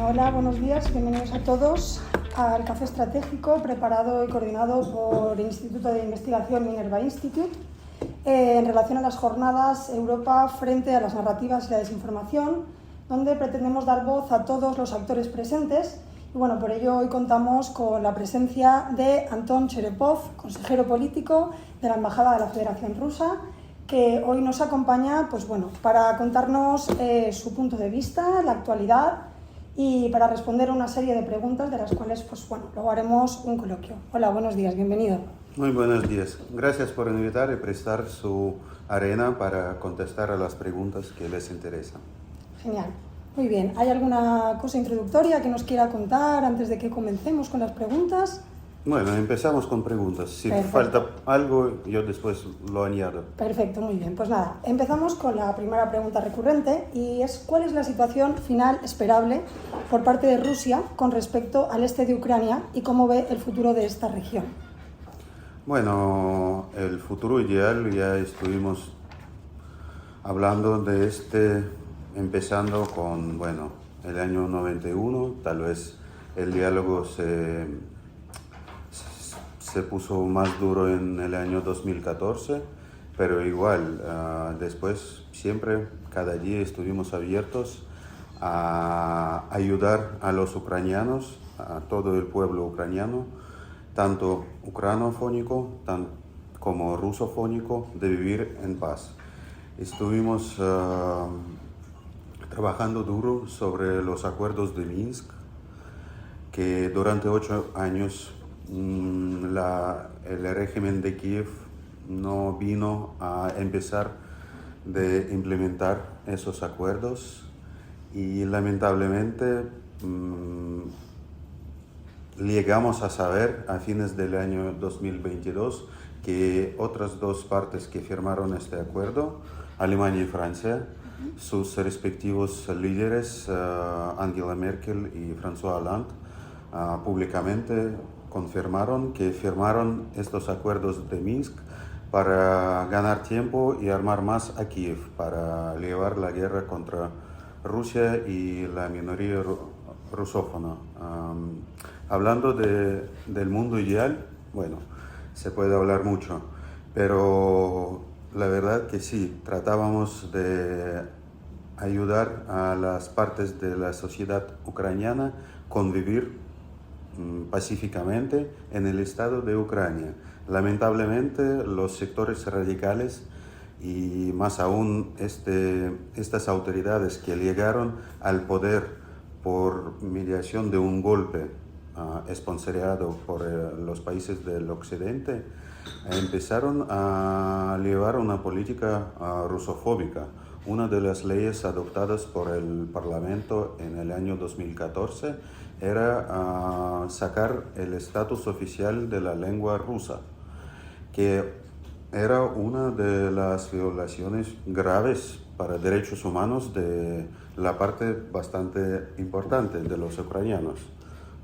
Hola, buenos días, bienvenidos a todos al Café Estratégico preparado y coordinado por el Instituto de Investigación Minerva Institute en relación a las jornadas Europa frente a las narrativas y la desinformación, donde pretendemos dar voz a todos los actores presentes. Y bueno, por ello hoy contamos con la presencia de Anton Cherepov, consejero político de la Embajada de la Federación Rusa, que hoy nos acompaña para contarnos su punto de vista, la actualidad y para responder a una serie de preguntas de las cuales luego haremos un coloquio. Hola, buenos días, bienvenido. Muy buenos días. Gracias por invitar y prestar su arena para contestar a las preguntas que les interesan. Genial. Muy bien. ¿Hay alguna cosa introductoria que nos quiera contar antes de que comencemos con las preguntas? Bueno, empezamos con preguntas. Si falta algo, yo después lo añado. Perfecto, muy bien. Pues nada, empezamos con la primera pregunta recurrente y es ¿cuál es la situación final esperable por parte de Rusia con respecto al este de Ucrania y cómo ve el futuro de esta región? Bueno, el futuro ideal ya estuvimos hablando de empezando con, el año 91, tal vez el diálogo se puso más duro en el año 2014, pero igual, después siempre, cada día estuvimos abiertos a ayudar a los ucranianos, a todo el pueblo ucraniano, tanto ucranofónico como rusofónico, de vivir en paz. Estuvimos trabajando duro sobre los acuerdos de Minsk, que durante 8 años el régimen de Kiev no vino a empezar de implementar esos acuerdos y lamentablemente llegamos a saber a fines del año 2022 que otras dos partes que firmaron este acuerdo, Alemania y Francia, sus respectivos líderes, Angela Merkel y François Hollande, públicamente confirmaron que firmaron estos acuerdos de Minsk para ganar tiempo y armar más a Kiev, para llevar la guerra contra Rusia y la minoría rusófona. Hablando del mundo ideal, se puede hablar mucho, pero la verdad que sí, tratábamos de ayudar a las partes de la sociedad ucraniana convivir pacíficamente en el estado de Ucrania. Lamentablemente, los sectores radicales y más aún estas autoridades que llegaron al poder por mediación de un golpe esponsoreado por los países del occidente, empezaron a llevar una política rusofóbica. Una de las leyes adoptadas por el Parlamento en el año 2014 era sacar el estatus oficial de la lengua rusa, que era una de las violaciones graves para derechos humanos de la parte bastante importante de los ucranianos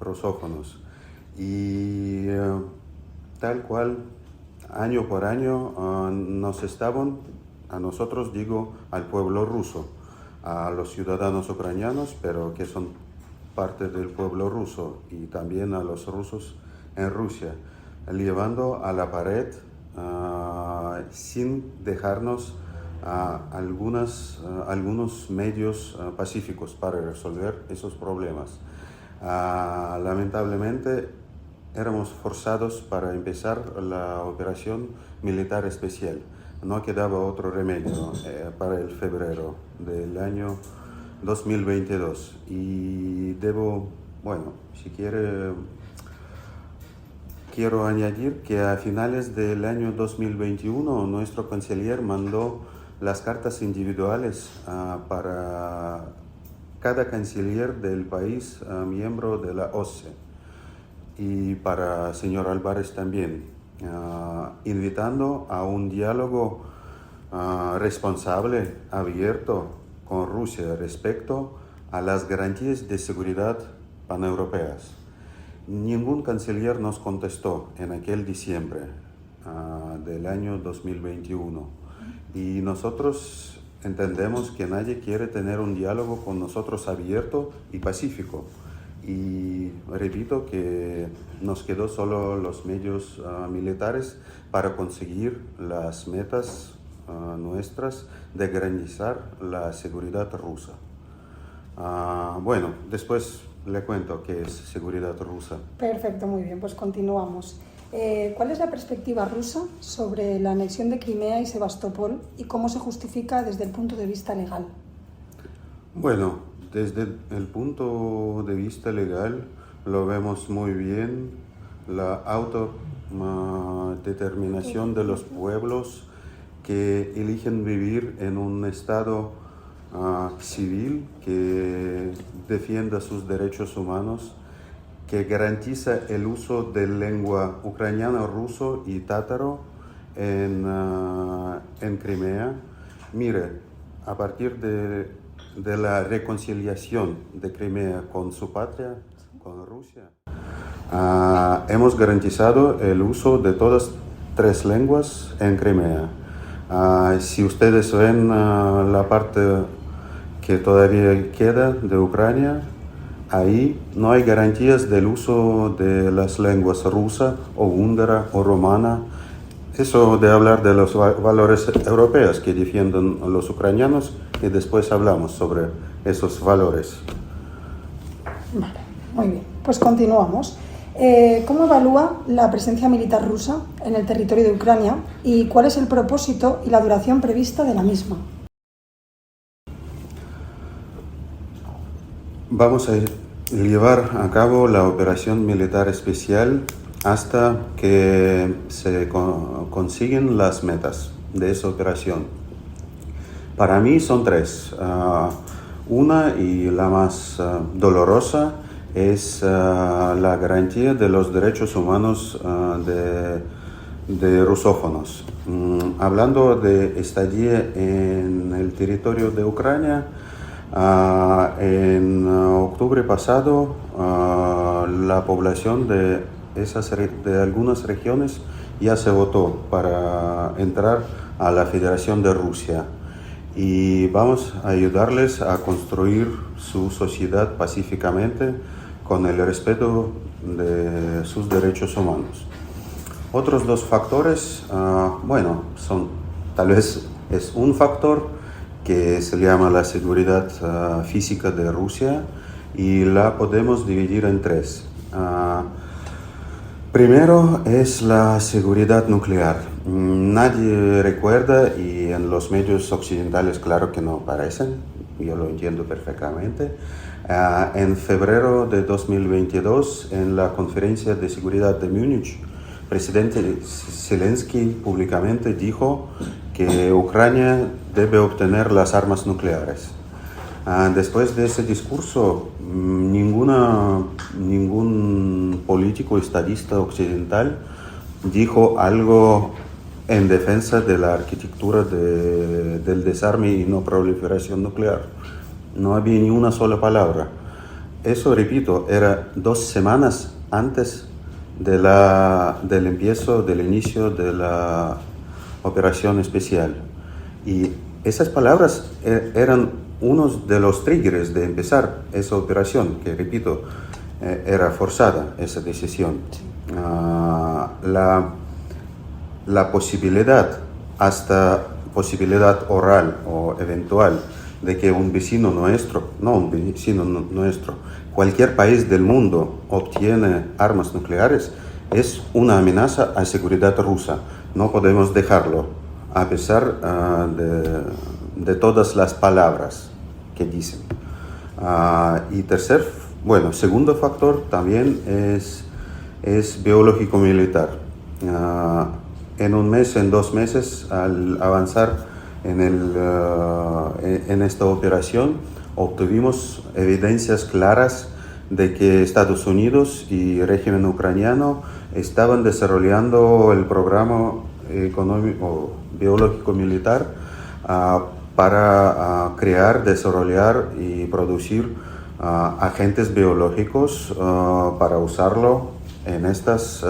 rusófonos. Y tal cual, año por año, a nosotros digo, al pueblo ruso, a los ciudadanos ucranianos, pero que son parte del pueblo ruso, y también a los rusos en Rusia, llevando a la pared sin dejarnos algunos medios pacíficos para resolver esos problemas. Lamentablemente, éramos forzados para empezar la operación militar especial. No quedaba otro remedio para el febrero del año 2022. Y quiero añadir que a finales del año 2021 nuestro canciller mandó las cartas individuales para cada canciller del país miembro de la OSCE y para el señor Álvarez también, invitando a un diálogo responsable, abierto con Rusia respecto a las garantías de seguridad paneuropeas. Ningún canciller nos contestó en aquel diciembre del año 2021 y nosotros entendemos que nadie quiere tener un diálogo con nosotros abierto y pacífico. Y repito que nos quedó solo los medios militares para conseguir las metas nuestras de garantizar la seguridad rusa. Bueno, después le cuento qué es seguridad rusa. Perfecto, muy bien, pues continuamos. ¿Cuál es la perspectiva rusa sobre la anexión de Crimea y Sebastopol y cómo se justifica desde el punto de vista legal? Bueno, desde el punto de vista legal lo vemos muy bien, la autodeterminación de los pueblos que eligen vivir en un estado civil que defienda sus derechos humanos, que garantiza el uso de lengua ucraniana, ruso y tátaro en Crimea. Mire, a partir de la reconciliación de Crimea con su patria, con Rusia, hemos garantizado el uso de todas tres lenguas en Crimea. Si ustedes ven la parte que todavía queda de Ucrania, ahí no hay garantías del uso de las lenguas rusa o húngara o romana. Eso de hablar de los valores europeos que defienden los ucranianos y después hablamos sobre esos valores. Vale, muy bien. Pues continuamos. ¿Cómo evalúa la presencia militar rusa en el territorio de Ucrania y cuál es el propósito y la duración prevista de la misma? Vamos a llevar a cabo la operación militar especial hasta que se consiguen las metas de esa operación. Para mí son tres. Una y la más dolorosa es la garantía de los derechos humanos de rusófonos. Hablando de estadía en el territorio de Ucrania, en octubre pasado la población de algunas regiones ya se votó para entrar a la Federación de Rusia y vamos a ayudarles a construir su sociedad pacíficamente con el respeto de sus derechos humanos. Otros dos factores, bueno, tal vez es un factor que se llama la seguridad física de Rusia y la podemos dividir en tres. Primero es la seguridad nuclear. Nadie recuerda y en los medios occidentales claro que no aparecen, yo lo entiendo perfectamente. En febrero de 2022, en la conferencia de seguridad de Múnich, el presidente Zelensky públicamente dijo que Ucrania debe obtener las armas nucleares. Después de ese discurso, ningún político estadista occidental dijo algo en defensa de la arquitectura del desarme y no proliferación nuclear. No había ni una sola palabra. Eso, repito, era 2 semanas antes del inicio de la operación especial. Y esas palabras eran unos de los triggers de empezar esa operación, que repito, era forzada esa decisión. La posibilidad, hasta posibilidad oral o eventual, de que un vecino nuestro, cualquier país del mundo obtiene armas nucleares, es una amenaza a la seguridad rusa. No podemos dejarlo, a pesar de todas las palabras que dicen. Y segundo factor también es biológico militar. En un mes, en 2 meses, al avanzar en esta operación, obtuvimos evidencias claras de que Estados Unidos y el régimen ucraniano estaban desarrollando el programa económico biológico militar para crear, desarrollar y producir agentes biológicos para usarlo en estas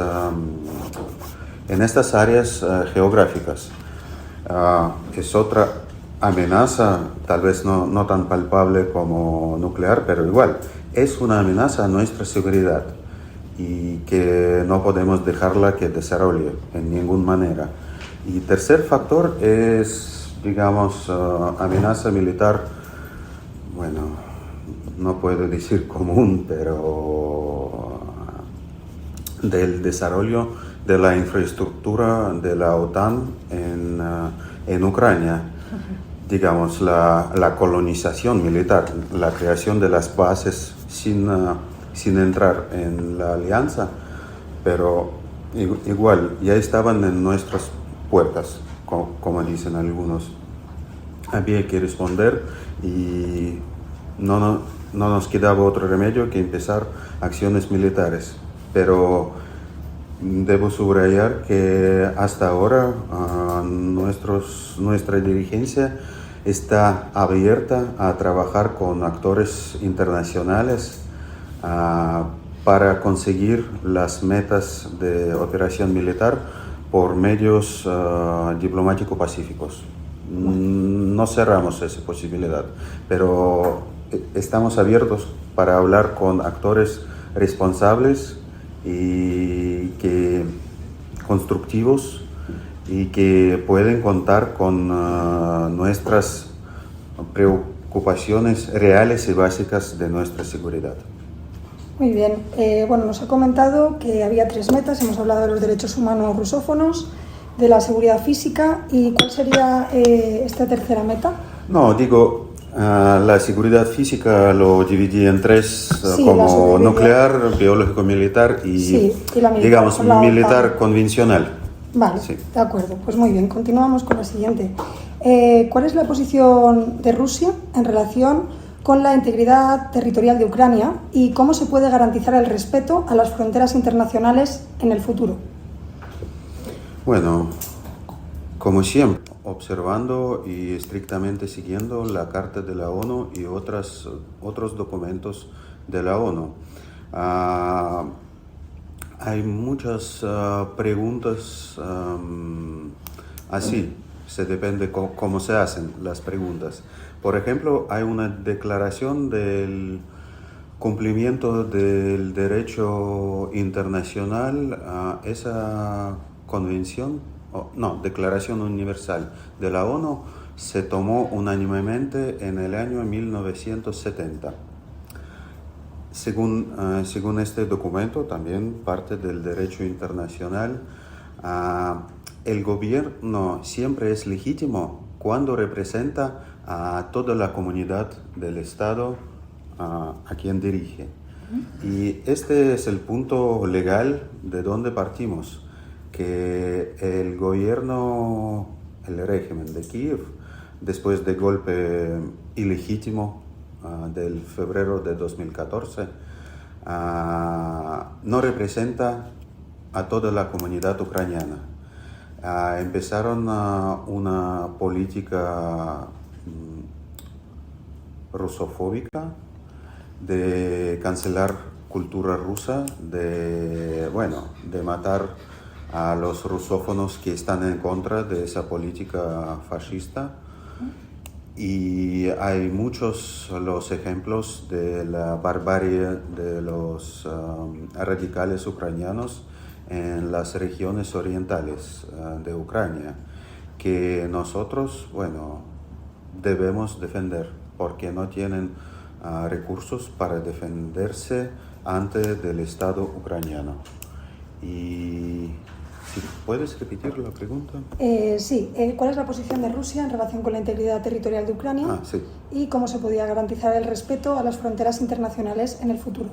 áreas geográficas. Es amenaza, tal vez no tan palpable como nuclear, pero igual, es una amenaza a nuestra seguridad y que no podemos dejarla que desarrolle en ninguna manera. Y tercer factor es, digamos, amenaza militar, bueno, no puedo decir común, pero del desarrollo de la infraestructura de la OTAN en Ucrania. Digamos, la colonización militar, la creación de las bases sin entrar en la alianza, pero igual ya estaban en nuestras puertas, como dicen algunos. Había que responder y no nos quedaba otro remedio que empezar acciones militares. Pero debo subrayar que hasta ahora nuestra dirigencia está abierta a trabajar con actores internacionales para conseguir las metas de operación militar por medios diplomático-pacíficos. No cerramos esa posibilidad, pero estamos abiertos para hablar con actores responsables y que constructivos y que pueden contar con nuestras preocupaciones reales y básicas de nuestra seguridad. Muy bien. Bueno, nos ha comentado que había 3 metas. Hemos hablado de los derechos humanos rusófonos, de la seguridad física. ¿Y cuál sería esta tercera meta? No, digo, la seguridad física lo dividí en 3, sí, como nuclear, biológico militar y, sí, y la militar, digamos, militar convencional. Vale, sí. De acuerdo. Pues muy bien, continuamos con la siguiente. ¿Cuál es la posición de Rusia en relación con la integridad territorial de Ucrania y cómo se puede garantizar el respeto a las fronteras internacionales en el futuro? Bueno, como siempre, observando y estrictamente siguiendo la Carta de la ONU y otros documentos de la ONU. Hay muchas preguntas así, se depende cómo se hacen las preguntas. Por ejemplo, hay una declaración del cumplimiento del derecho internacional, esa convención, Declaración Universal de la ONU se tomó unánimemente en el año 1970. Según este documento, también parte del derecho internacional, el gobierno siempre es legítimo cuando representa a toda la comunidad del Estado a quien dirige. Y este es el punto legal de donde partimos, que el gobierno, el régimen de Kiev, después del golpe ilegítimo del febrero de 2014, no representa a toda la comunidad ucraniana. Empezaron una política rusofóbica de cancelar cultura rusa, de matar a los rusófonos que están en contra de esa política fascista. Y hay muchos los ejemplos de la barbarie de los radicales ucranianos en las regiones orientales de Ucrania, que nosotros, debemos defender, porque no tienen recursos para defenderse ante del Estado ucraniano. Y ¿sí puedes repetir la pregunta? Sí. ¿Cuál es la posición de Rusia en relación con la integridad territorial de Ucrania? Sí. ¿Y cómo se podía garantizar el respeto a las fronteras internacionales en el futuro?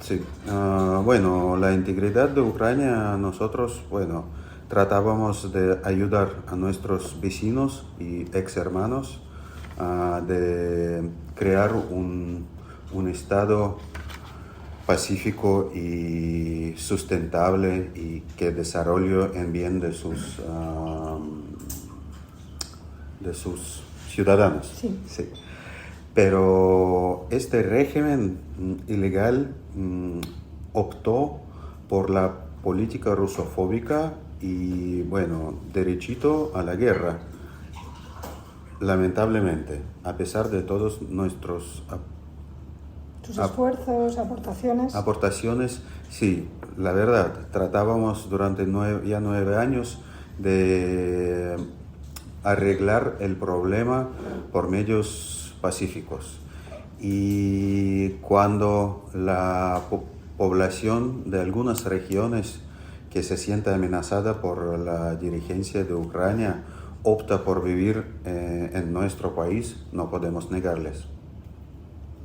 Sí. La integridad de Ucrania, nosotros, tratábamos de ayudar a nuestros vecinos y ex hermanos de crear un Estado pacífico y sustentable y que desarrolle en bien de sus ciudadanos. Sí. Sí. Pero este régimen ilegal optó por la política rusofóbica y, derechito a la guerra. lamentablemente, a pesar de todos nuestros tus esfuerzos, aportaciones, sí, la verdad, tratábamos durante 9 años de arreglar el problema por medios pacíficos. Y cuando la población de algunas regiones que se siente amenazada por la dirigencia de Ucrania opta por vivir en nuestro país, no podemos negarles.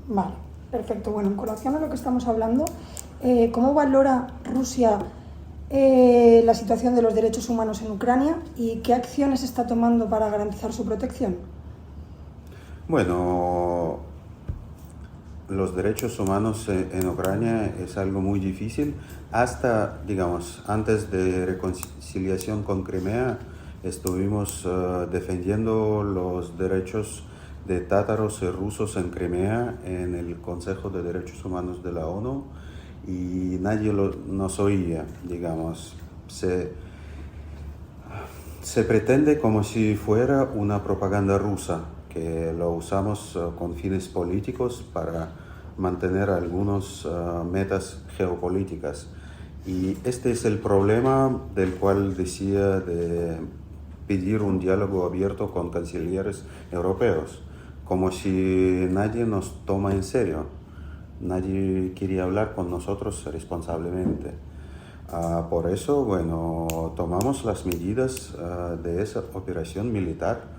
Vale, perfecto. Bueno, en colación a lo que estamos hablando, ¿cómo valora Rusia la situación de los derechos humanos en Ucrania y qué acciones está tomando para garantizar su protección? Bueno, los derechos humanos en Ucrania es algo muy difícil. Hasta, digamos, antes de reconciliación con Crimea, estuvimos defendiendo los derechos de tátaros y rusos en Crimea en el Consejo de Derechos Humanos de la ONU y nadie nos oía, digamos. Se pretende como si fuera una propaganda rusa, que lo usamos con fines políticos para mantener algunas metas geopolíticas. Y este es el problema del cual decía de pedir un diálogo abierto con cancilleres europeos, como si nadie nos toma en serio, nadie quería hablar con nosotros responsablemente. Por eso, bueno, tomamos las medidas de esa operación militar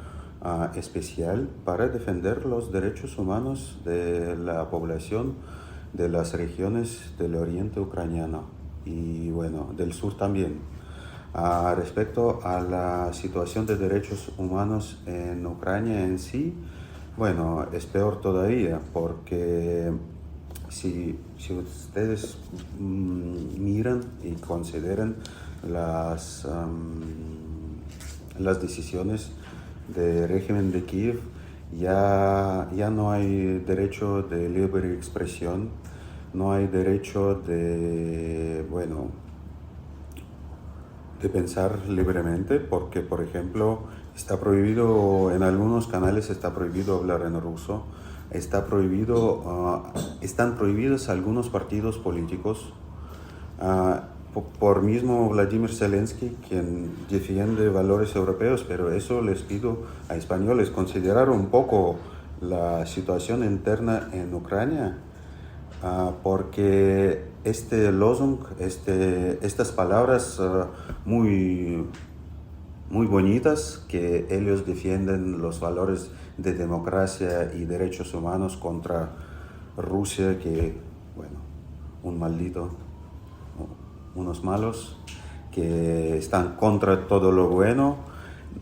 especial para defender los derechos humanos de la población de las regiones del oriente ucraniano y bueno, del sur también. Respecto a la situación de derechos humanos en Ucrania en sí, bueno, es peor todavía porque si ustedes miran y consideran las decisiones del régimen de Kiev, ya no hay derecho de libre expresión, no hay derecho de pensar libremente, porque, por ejemplo, está prohibido, en algunos canales está prohibido hablar en ruso, están prohibidos algunos partidos políticos, por mismo Vladimir Zelensky, quien defiende valores europeos, pero eso les pido a españoles considerar un poco la situación interna en Ucrania, porque este lozung, estas palabras muy bonitas, que ellos defienden los valores de democracia y derechos humanos contra Rusia, que, bueno, un maldito, unos malos que están contra todo lo bueno.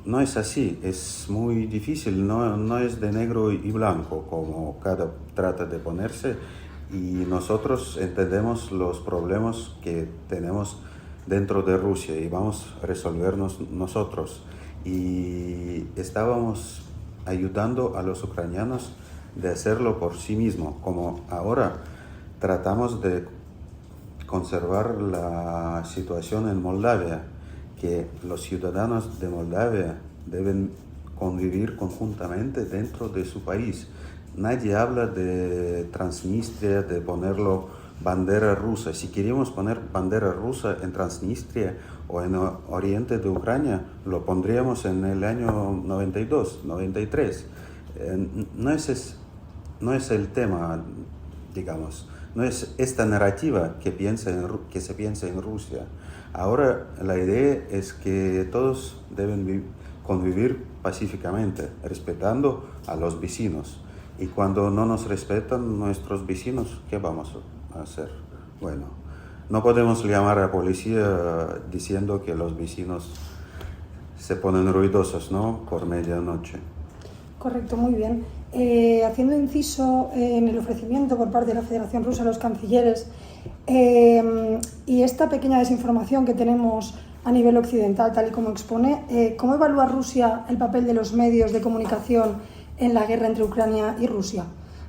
No es así, es muy difícil, no es de negro y blanco como cada trata de ponerse, y nosotros entendemos los problemas que tenemos dentro de Rusia y vamos a resolvernos nosotros. Y estábamos ayudando a los ucranianos de hacerlo por sí mismos, como ahora tratamos de conservar la situación en Moldavia, que los ciudadanos de Moldavia deben convivir conjuntamente dentro de su país. Nadie habla de Transnistria, de ponerlo bandera rusa. Si queríamos poner bandera rusa en Transnistria o en oriente de Ucrania, lo pondríamos en el año 92, 93. No es el tema, digamos. No es esta narrativa que se piensa en Rusia. Ahora la idea es que todos deben convivir pacíficamente, respetando a los vecinos. Y cuando no nos respetan nuestros vecinos, ¿qué vamos a hacer? Bueno, no podemos llamar a la policía diciendo que los vecinos se ponen ruidosos, ¿no?, por medianoche. Correcto, muy bien. Haciendo inciso en el ofrecimiento por parte de la Federación Rusa a los cancilleres y esta pequeña desinformación que tenemos a nivel occidental, tal y como expone, ¿cómo evalúa Rusia el papel de los medios de comunicación en la guerra entre Ucrania y Rusia?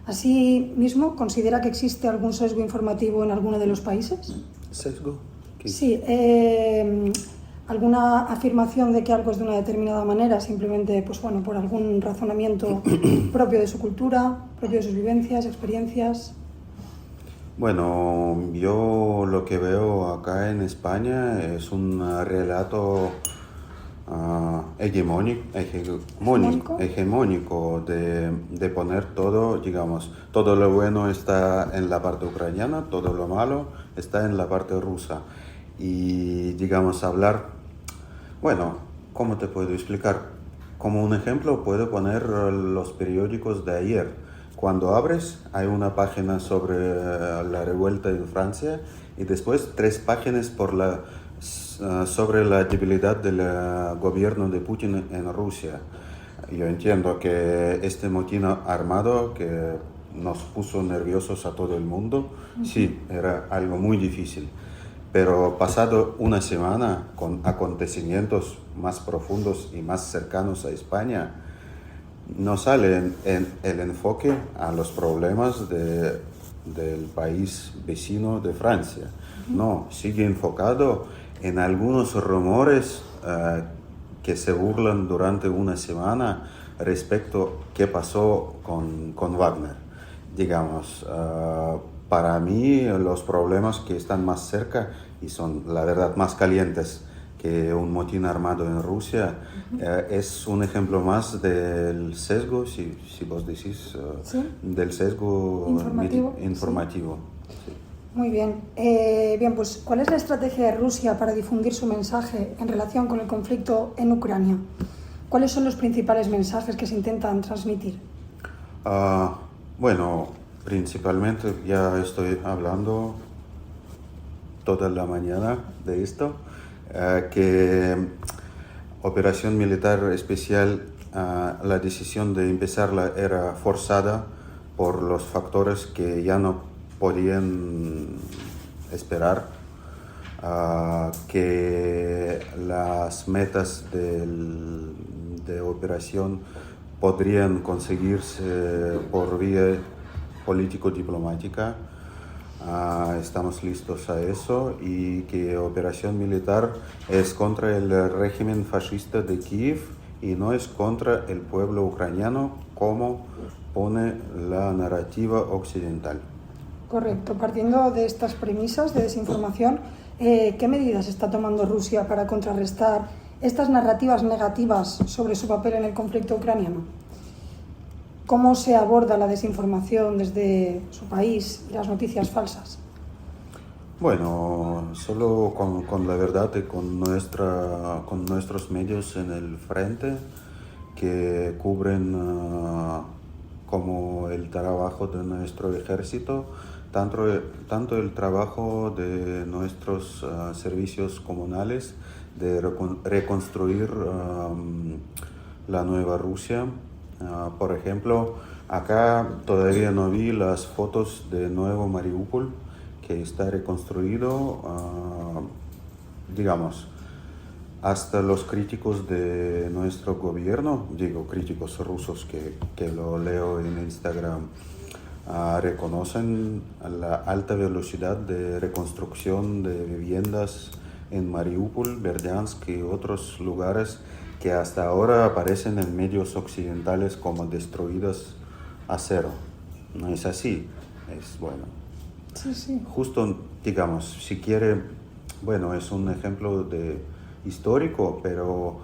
Asimismo, ¿considera que existe algún sesgo informativo en alguno de los países? ¿Sesgo? ¿Qué? Sí, alguna afirmación de que algo es de una determinada manera, simplemente pues, bueno, por algún razonamiento propio de su cultura, propio de sus vivencias, experiencias. Bueno, yo lo que veo acá en España es un relato hegemónico de poner todo, digamos, todo lo bueno está en la parte ucraniana, todo lo malo está en la parte rusa. Y, digamos, bueno, ¿cómo te puedo explicar? Como un ejemplo, puedo poner los periódicos de ayer. Cuando abres, hay una página sobre la revuelta en Francia y después 3 páginas sobre la debilidad del gobierno de Putin en Rusia. Yo entiendo que este motín armado que nos puso nerviosos a todo el mundo, sí, era algo muy difícil. Pero pasado una semana con acontecimientos más profundos y más cercanos a España, no sale en el enfoque a los problemas del país vecino de Francia. No, sigue enfocado en algunos rumores que se burlan durante una semana respecto a qué pasó con Wagner. Digamos, para mí los problemas que están más cerca y son la verdad más calientes que un motín armado en Rusia, es un ejemplo más del sesgo, si vos decís, ¿Sí? del sesgo informativo. Sí. Muy bien. Bien, pues ¿cuál es la estrategia de Rusia para difundir su mensaje en relación con el conflicto en Ucrania? ¿Cuáles son los principales mensajes que se intentan transmitir? Bueno, principalmente ya estoy hablando toda la mañana de esto, que operación militar especial, la decisión de empezarla era forzada por los factores que ya no podían esperar, que las metas de operación podrían conseguirse por vía político-diplomática. Estamos listos a eso y que operación militar es contra el régimen fascista de Kiev y no es contra el pueblo ucraniano como pone la narrativa occidental. Correcto. Partiendo de estas premisas de desinformación, ¿qué medidas está tomando Rusia para contrarrestar estas narrativas negativas sobre su papel en el conflicto ucraniano? ¿Cómo se aborda la desinformación desde su país y las noticias falsas? Bueno, solo con la verdad y con nuestros medios en el frente que cubren como el trabajo de nuestro ejército, tanto el trabajo de nuestros servicios comunales de reconstruir la nueva Rusia. Por ejemplo, acá todavía no vi las fotos de nuevo Mariupol, que está reconstruido, digamos, hasta los críticos de nuestro gobierno, digo críticos rusos que lo leo en Instagram, reconocen la alta velocidad de reconstrucción de viviendas en Mariupol, Berdiansk y otros lugares que hasta ahora aparecen en medios occidentales como destruidas a cero. No es así, es bueno. Sí. Justo, digamos, si quiere, bueno, es un ejemplo histórico, pero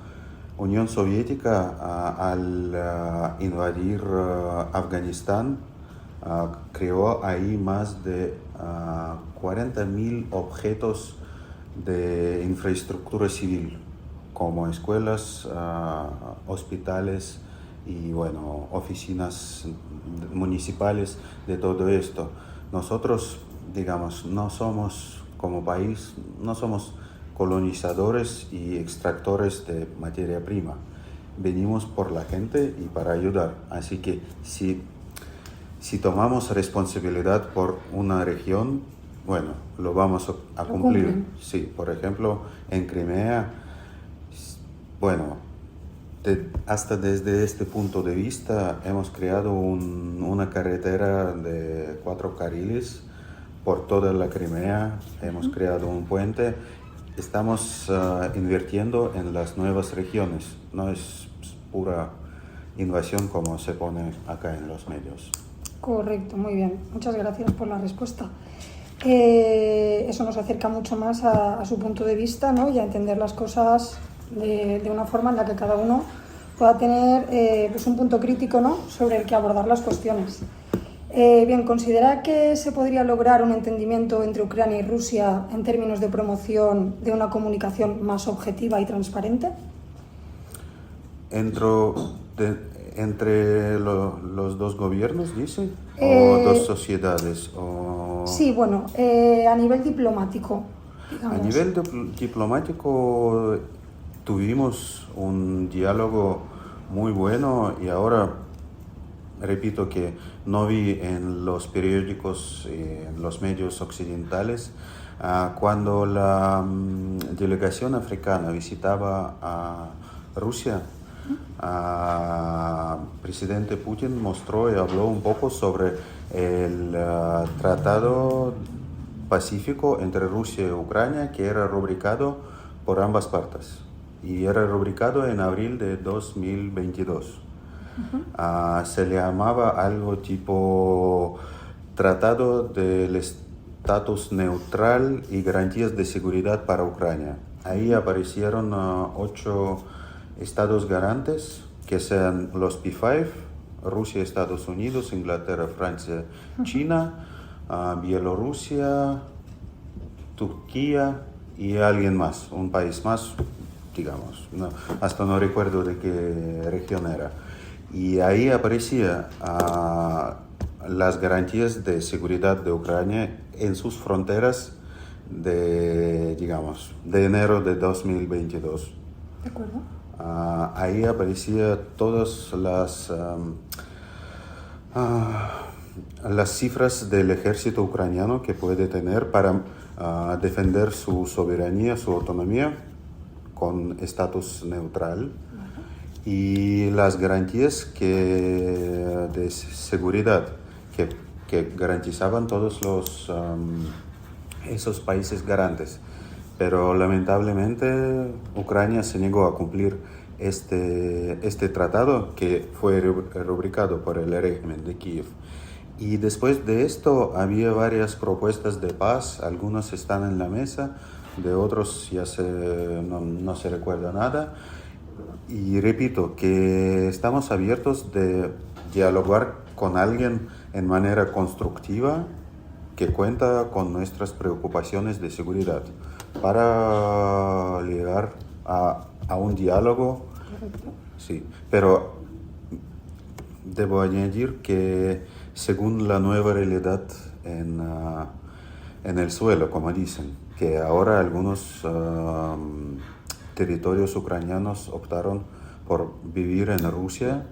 Unión Soviética al invadir Afganistán creó ahí más de 40.000 objetos de infraestructura civil, como escuelas, hospitales y bueno, oficinas municipales de todo esto. Nosotros, digamos, no somos como país, no somos colonizadores y extractores de materia prima. Venimos por la gente y para ayudar. Así que si tomamos responsabilidad por una región, bueno, lo vamos a cumplir. Sí, por ejemplo, en Crimea, bueno, hasta desde este punto de vista hemos creado una carretera de 4 carriles por toda la Crimea, hemos creado un puente estamos invirtiendo en las nuevas regiones, no es pura invasión como se pone acá en los medios. Correcto, muy bien. Muchas gracias por la respuesta. Eso nos acerca mucho más a su punto de vista, ¿no? Y a entender las cosas de una forma en la que cada uno pueda tener pues un punto crítico, ¿no? Sobre el que abordar las cuestiones. Bien, ¿considera que se podría lograr un entendimiento entre Ucrania y Rusia en términos de promoción de una comunicación más objetiva y transparente? Entre los dos gobiernos, dice, o dos sociedades. Sí, bueno, a nivel diplomático, digamos. A nivel diplomático tuvimos un diálogo muy bueno y ahora repito que no vi en los periódicos, en los medios occidentales, cuando la delegación africana visitaba a Rusia, presidente Putin mostró y habló un poco sobre el tratado pacífico entre Rusia y Ucrania que era rubricado por ambas partes y era rubricado en abril de 2022. Se le llamaba algo tipo Tratado del Estatus Neutral y Garantías de Seguridad para Ucrania. Ahí aparecieron 8 estados garantes, que sean los P5, Rusia, Estados Unidos, Inglaterra, Francia, China, Bielorrusia, Turquía y alguien más, un país más, digamos. No, hasta no recuerdo de qué región era. Y ahí aparecía las garantías de seguridad de Ucrania en sus fronteras de enero de 2022. ¿De acuerdo? Ahí aparecía todas las cifras del ejército ucraniano que puede tener para defender su soberanía, su autonomía con estatus neutral. Y las garantías de seguridad que garantizaban todos esos países garantes. Pero lamentablemente Ucrania se negó a cumplir este tratado que fue rubricado por el régimen de Kiev. Y después de esto había varias propuestas de paz, algunas están en la mesa, de otros ya no se recuerda nada. Y repito que estamos abiertos de dialogar con alguien en manera constructiva que cuenta con nuestras preocupaciones de seguridad para llegar a un diálogo. Sí, pero debo añadir que según la nueva realidad en el suelo, como dicen, que ahora algunos territorios ucranianos optaron por vivir en Rusia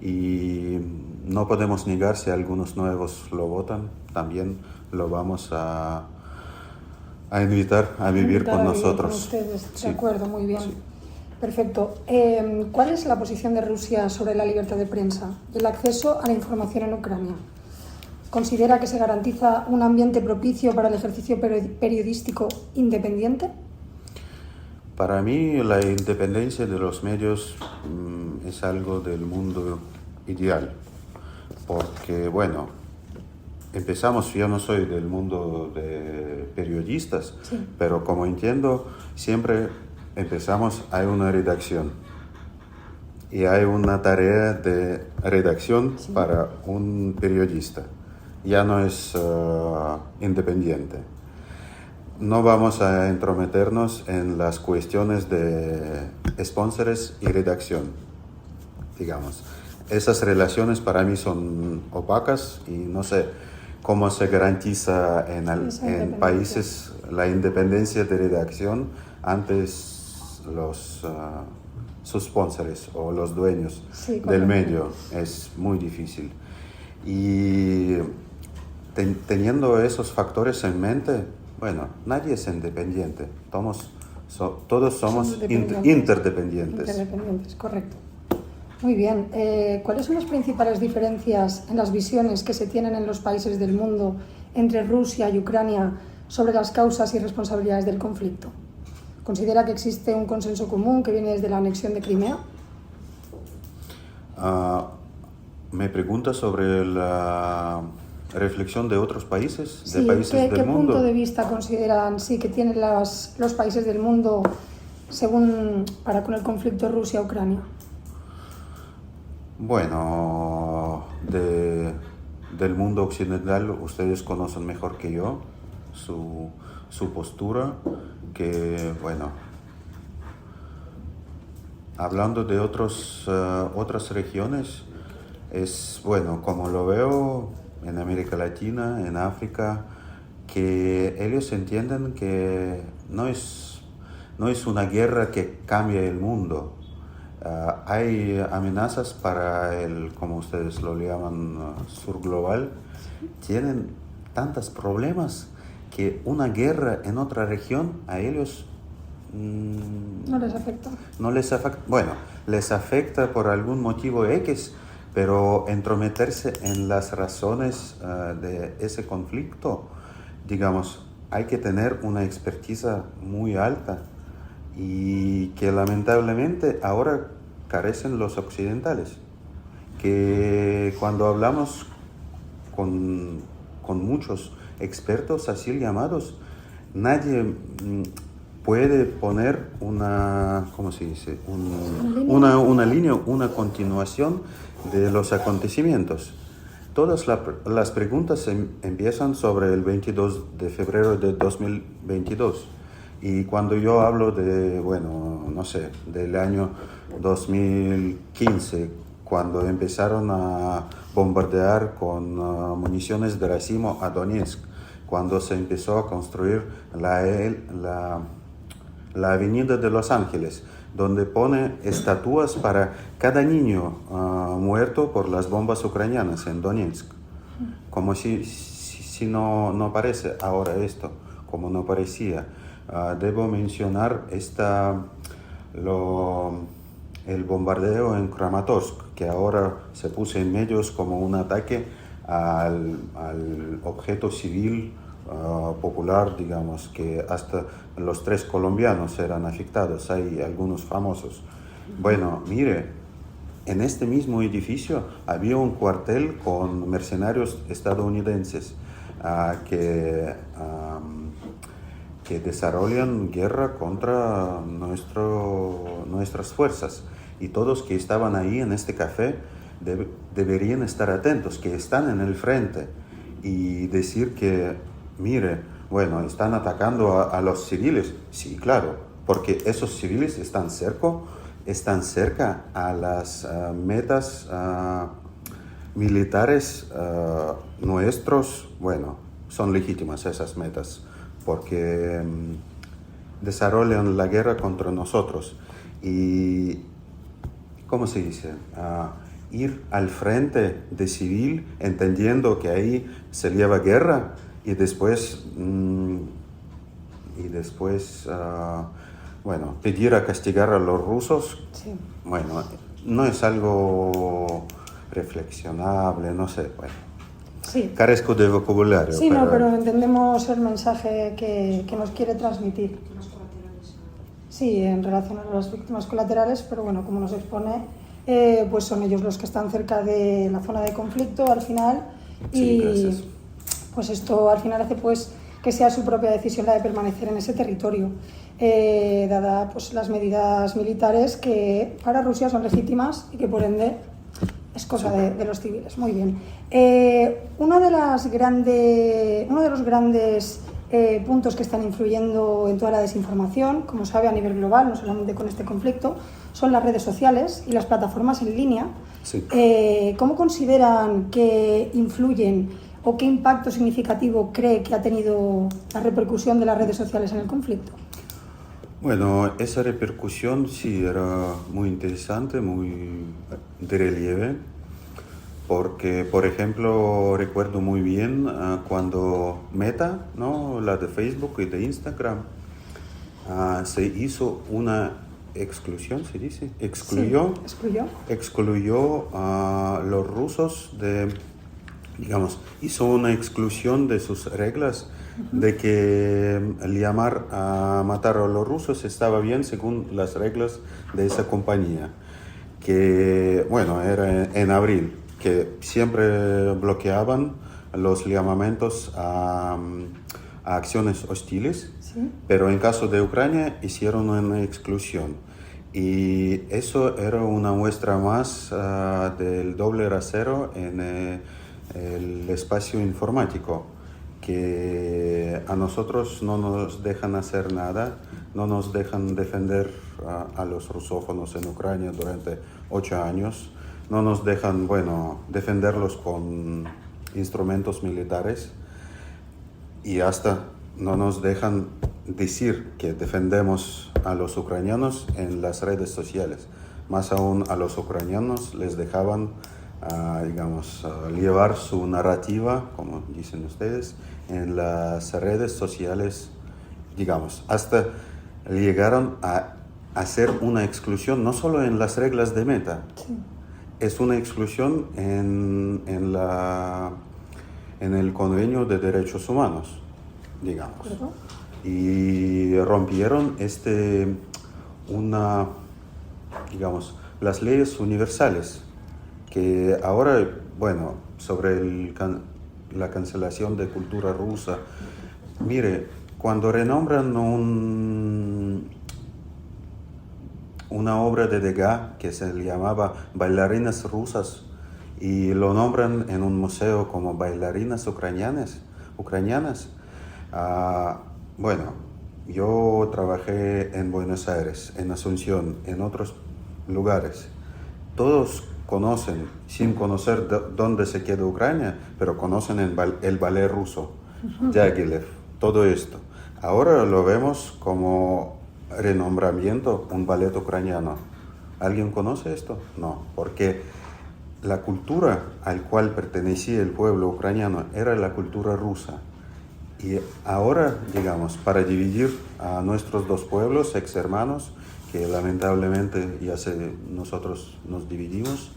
y no podemos negar si algunos nuevos lo votan, también lo vamos a invitar a vivir con nosotros. Con ustedes, sí. De acuerdo, muy bien. Sí. Perfecto. ¿Cuál es la posición de Rusia sobre la libertad de prensa y el acceso a la información en Ucrania? ¿Considera que se garantiza un ambiente propicio para el ejercicio periodístico independiente? Para mí la independencia de los medios es algo del mundo ideal, porque bueno, empezamos, yo no soy del mundo de periodistas, sí. Pero como entiendo, siempre empezamos, hay una redacción y hay una tarea de redacción sí. Para un periodista, ya no es independiente. No vamos a entrometernos en las cuestiones de sponsors y redacción, digamos. Esas relaciones para mí son opacas y no sé cómo se garantiza en países la independencia de redacción antes sus sponsors o los dueños sí, del medio. Es muy difícil. Y teniendo esos factores en mente, bueno, nadie es independiente, todos somos interdependientes. Interdependientes, correcto. Muy bien. ¿Cuáles son las principales diferencias en las visiones que se tienen en los países del mundo entre Rusia y Ucrania sobre las causas y responsabilidades del conflicto? ¿Considera que existe un consenso común que viene desde la anexión de Crimea? Me pregunta sobre la reflexión de otros países, Sí, de países del ¿qué mundo. punto de vista consideran que tienen los países del mundo para con el conflicto Rusia-Ucrania? Bueno, del mundo occidental ustedes conocen mejor que yo su postura, que bueno, hablando de otras regiones, es bueno, como lo veo en América Latina, en África, que ellos entienden que no es una guerra que cambie el mundo. Hay amenazas para como ustedes lo llaman, sur global. Tienen tantos problemas que una guerra en otra región a ellos ¿No les afecta? no les afecta. Bueno, les afecta por algún motivo X, pero entrometerse en las razones de ese conflicto, digamos, hay que tener una expertiza muy alta y que lamentablemente ahora carecen los occidentales, que cuando hablamos con muchos expertos así llamados, nadie puede poner ¿cómo se dice? Una línea, una continuación de los acontecimientos. Todas las preguntas empiezan sobre el 22 de febrero de 2022. Y cuando yo hablo del año 2015, cuando empezaron a bombardear con municiones de racimo a Donetsk, cuando se empezó a construir la avenida de Los Ángeles, donde pone estatuas para cada niño muerto por las bombas ucranianas en Donetsk. Como si no parece ahora esto, como no parecía. Debo mencionar el bombardeo en Kramatorsk, que ahora se puso en medios como un ataque al objeto civil popular, digamos, que hasta los 3 colombianos eran afectados, hay algunos famosos. Bueno, mire, en este mismo edificio había un cuartel con mercenarios estadounidenses que desarrollan guerra contra nuestras fuerzas, y todos que estaban ahí en este café deberían estar atentos, que están en el frente, y decir que, mire, bueno, están atacando a los civiles. Sí, claro, porque esos civiles están cerca a las metas militares nuestros. Bueno, son legítimas esas metas, porque desarrollan la guerra contra nosotros. Y, ¿cómo se dice? Ir al frente de civil, entendiendo que ahí se lleva guerra, y después pedir a castigar a los rusos. Sí. Bueno, no es algo reflexionable, no sé, bueno. Sí. Carezco de vocabulario. Sí, pero entendemos el mensaje que nos quiere transmitir. Sí, en relación a las víctimas colaterales, pero bueno, como nos expone, pues son ellos los que están cerca de la zona de conflicto al final. Sí, y gracias. Pues esto al final hace pues que sea su propia decisión la de permanecer en ese territorio, dada pues las medidas militares que para Rusia son legítimas y que por ende es cosa de los civiles. Muy bien. Uno de los grandes puntos que están influyendo en toda la desinformación, como sabe, a nivel global, no solamente con este conflicto, son las redes sociales y las plataformas en línea. Sí. ¿Cómo consideran que influyen o qué impacto significativo cree que ha tenido la repercusión de las redes sociales en el conflicto? Bueno, esa repercusión sí era muy interesante, muy de relieve, porque, por ejemplo, recuerdo muy bien cuando Meta, ¿no?, la de Facebook y de Instagram, se hizo una exclusión, ¿se dice? Excluyó Sí, excluyó a los rusos de digamos, hizo una exclusión de sus reglas de que llamar a matar a los rusos estaba bien según las reglas de esa compañía, que, bueno, era en abril, que siempre bloqueaban los llamamientos a acciones hostiles, Sí. pero en caso de Ucrania hicieron una exclusión. Y eso era una muestra más del doble rasero en el espacio informático, que a nosotros no nos dejan hacer nada, no nos dejan defender a los rusófonos en Ucrania durante 8 años, no nos dejan, bueno, defenderlos con instrumentos militares y hasta no nos dejan decir que defendemos a los ucranianos en las redes sociales. Más aún a los ucranianos les dejaban, digamos, llevar su narrativa, como dicen ustedes, en las redes sociales, digamos, hasta llegaron a hacer una exclusión, no solo en las reglas de Meta, Sí. es una exclusión en el Convenio de Derechos Humanos, digamos. ¿Verdad? Y rompieron digamos, las leyes universales, que ahora, bueno, sobre la cancelación de cultura rusa, mire, cuando renombran una obra de Degas que se le llamaba Bailarinas rusas y lo nombran en un museo como bailarinas ucranianas, bueno, yo trabajé en Buenos Aires, en Asunción, en otros lugares. Todos conocen, sin conocer dónde se queda Ucrania, pero conocen el ballet ruso, Diaghilev, todo esto. Ahora lo vemos como renombramiento, un ballet ucraniano. ¿Alguien conoce esto? No, porque la cultura al cual pertenecía el pueblo ucraniano era la cultura rusa. Y ahora, digamos, para dividir a nuestros dos pueblos, ex hermanos, que lamentablemente nosotros nos dividimos,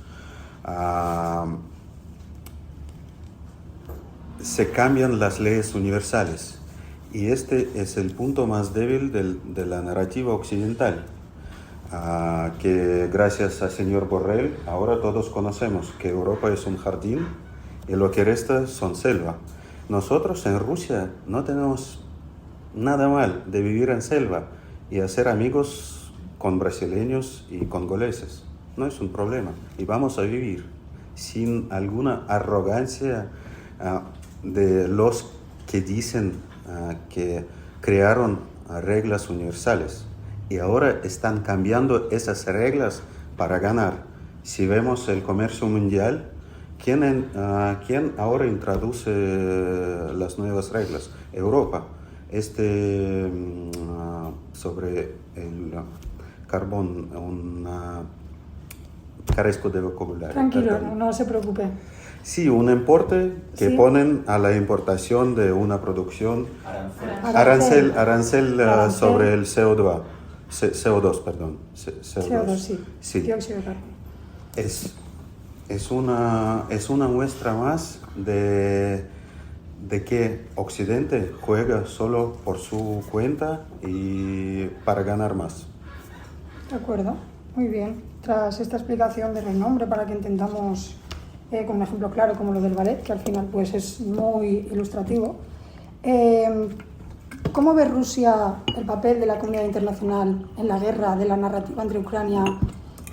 se cambian las leyes universales. Y este es el punto más débil de la narrativa occidental, que gracias al señor Borrell ahora todos conocemos que Europa es un jardín y lo que resta son selva. Nosotros en Rusia no tenemos nada mal de vivir en selva y hacer amigos con brasileños y congoleses. No es un problema y vamos a vivir sin alguna arrogancia de los que dicen que crearon reglas universales y ahora están cambiando esas reglas para ganar. Si vemos el comercio mundial, ¿quién ahora introduce las nuevas reglas? Europa. Sobre el carbón, carezco de vocabulario. Tranquilo, Perdón. no se preocupe. Sí, un importe que Sí. ponen a la importación de una producción, Arancel. arancel sobre el CO2, CO2, perdón. CO2, sí. Sí. Dióxido de carbono. Es una muestra más de que Occidente juega solo por su cuenta y para ganar más. De acuerdo, muy bien. Tras esta explicación del renombre para que entendamos con un ejemplo claro como lo del ballet, que al final pues es muy ilustrativo, ¿cómo ve Rusia el papel de la comunidad internacional en la guerra de la narrativa entre Ucrania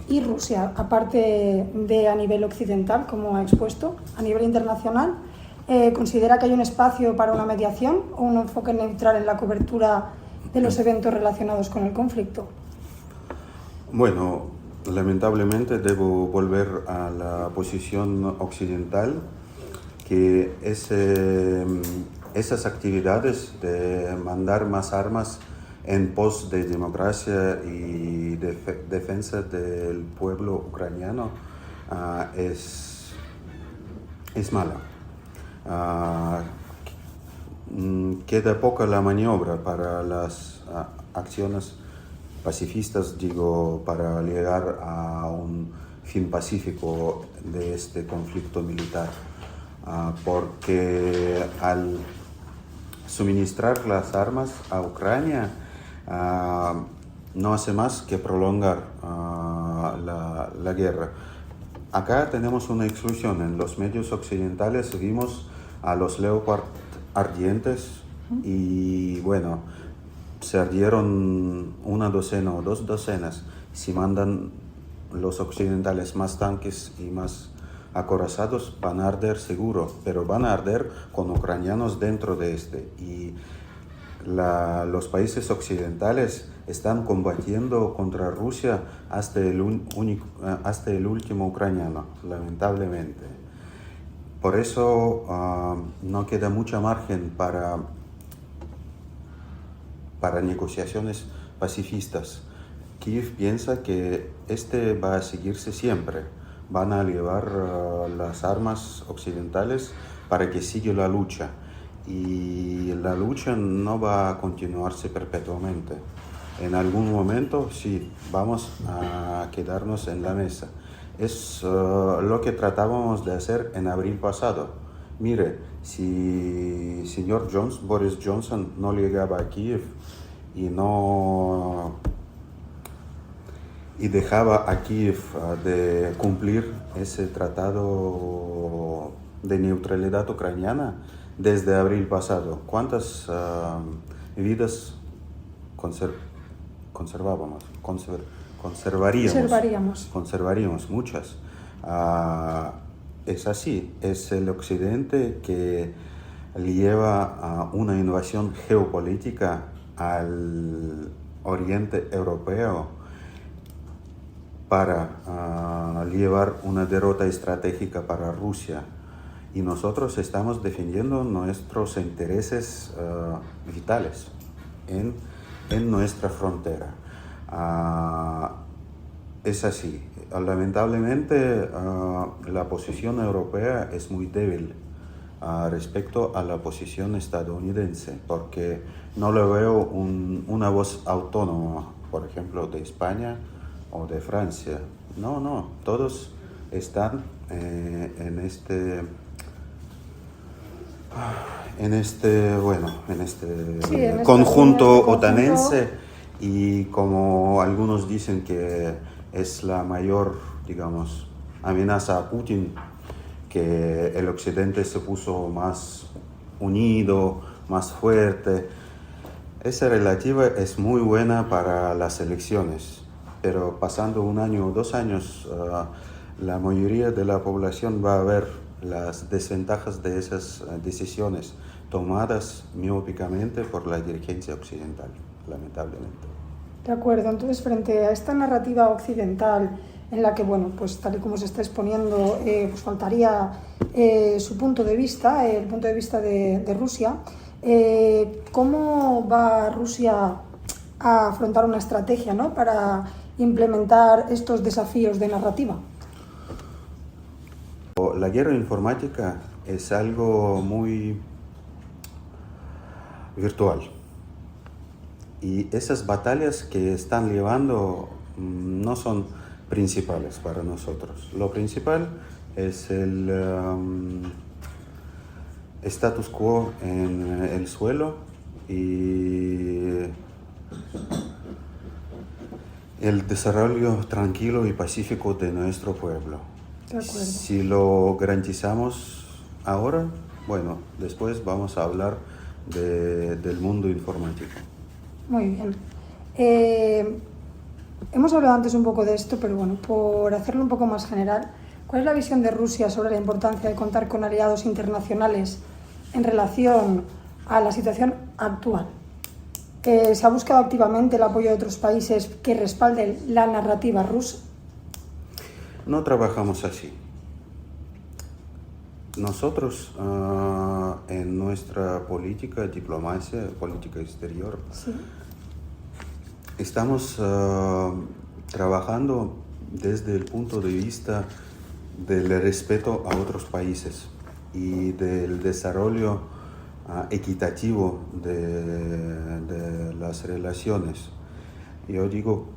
y Rusia, aparte de a nivel occidental, como ha expuesto, a nivel internacional? ¿Considera que hay un espacio para una mediación o un enfoque neutral en la cobertura de los eventos relacionados con el conflicto? Bueno, lamentablemente debo volver a la posición occidental, que esas actividades de mandar más armas en pos de democracia y defensa del pueblo ucraniano es mala. Queda poca la maniobra para las acciones pacifistas, digo, para llegar a un fin pacífico de este conflicto militar. porque al suministrar las armas a Ucrania no hace más que prolongar la guerra. Acá tenemos una exclusión. En los medios occidentales vimos a los Leopard ardientes y bueno, se ardieron una docena o 2 docenas. Si mandan los occidentales más tanques y más acorazados, van a arder seguro, pero van a arder con ucranianos dentro de este. Y los países occidentales están combatiendo contra Rusia hasta el último ucraniano, lamentablemente. Por eso no queda mucho margen para negociaciones pacifistas. Kiev piensa que este va a seguirse siempre. Van a llevar las armas occidentales para que siga la lucha. Y la lucha no va a continuarse perpetuamente. En algún momento sí, vamos a quedarnos en la mesa. Es lo que tratábamos de hacer en abril pasado. Mire, si señor Boris Johnson no llegaba a Kiev y dejaba a Kiev de cumplir ese tratado de neutralidad ucraniana desde abril pasado, ¿cuántas vidas conservaríamos? Muchas. Es así, es el occidente que lleva a una invasión geopolítica al oriente europeo para llevar una derrota estratégica para Rusia. Y nosotros estamos defendiendo nuestros intereses vitales en nuestra frontera. Es así. Lamentablemente, la posición europea es muy débil respecto a la posición estadounidense, porque no le veo una voz autónoma, por ejemplo, de España o de Francia. No, todos están en este conjunto otanense, y como algunos dicen que es la mayor, digamos, amenaza a Putin, que el occidente se puso más unido, más fuerte. Esa relativa es muy buena para las elecciones, pero pasando 1 año o 2 años, la mayoría de la población va a ver las desventajas de esas decisiones tomadas miópicamente por la dirigencia occidental, lamentablemente. De acuerdo, entonces frente a esta narrativa occidental en la que, bueno, pues tal y como se está exponiendo, pues faltaría su punto de vista, el punto de vista de Rusia, ¿cómo va Rusia a afrontar una estrategia, ¿no?, para implementar estos desafíos de narrativa? La guerra informática es algo muy virtual, y esas batallas que están llevando no son principales para nosotros. Lo principal es el status quo en el suelo y el desarrollo tranquilo y pacífico de nuestro pueblo. De acuerdo. Si lo garantizamos ahora, bueno, después vamos a hablar del mundo informático. Muy bien. Hemos hablado antes un poco de esto, pero bueno, por hacerlo un poco más general, ¿cuál es la visión de Rusia sobre la importancia de contar con aliados internacionales en relación a la situación actual? ¿Se ha buscado activamente el apoyo de otros países que respalden la narrativa rusa? No trabajamos así. Nosotros en nuestra política, diplomacia, política exterior, sí, estamos trabajando desde el punto de vista del respeto a otros países y del desarrollo equitativo de las relaciones. Yo digo,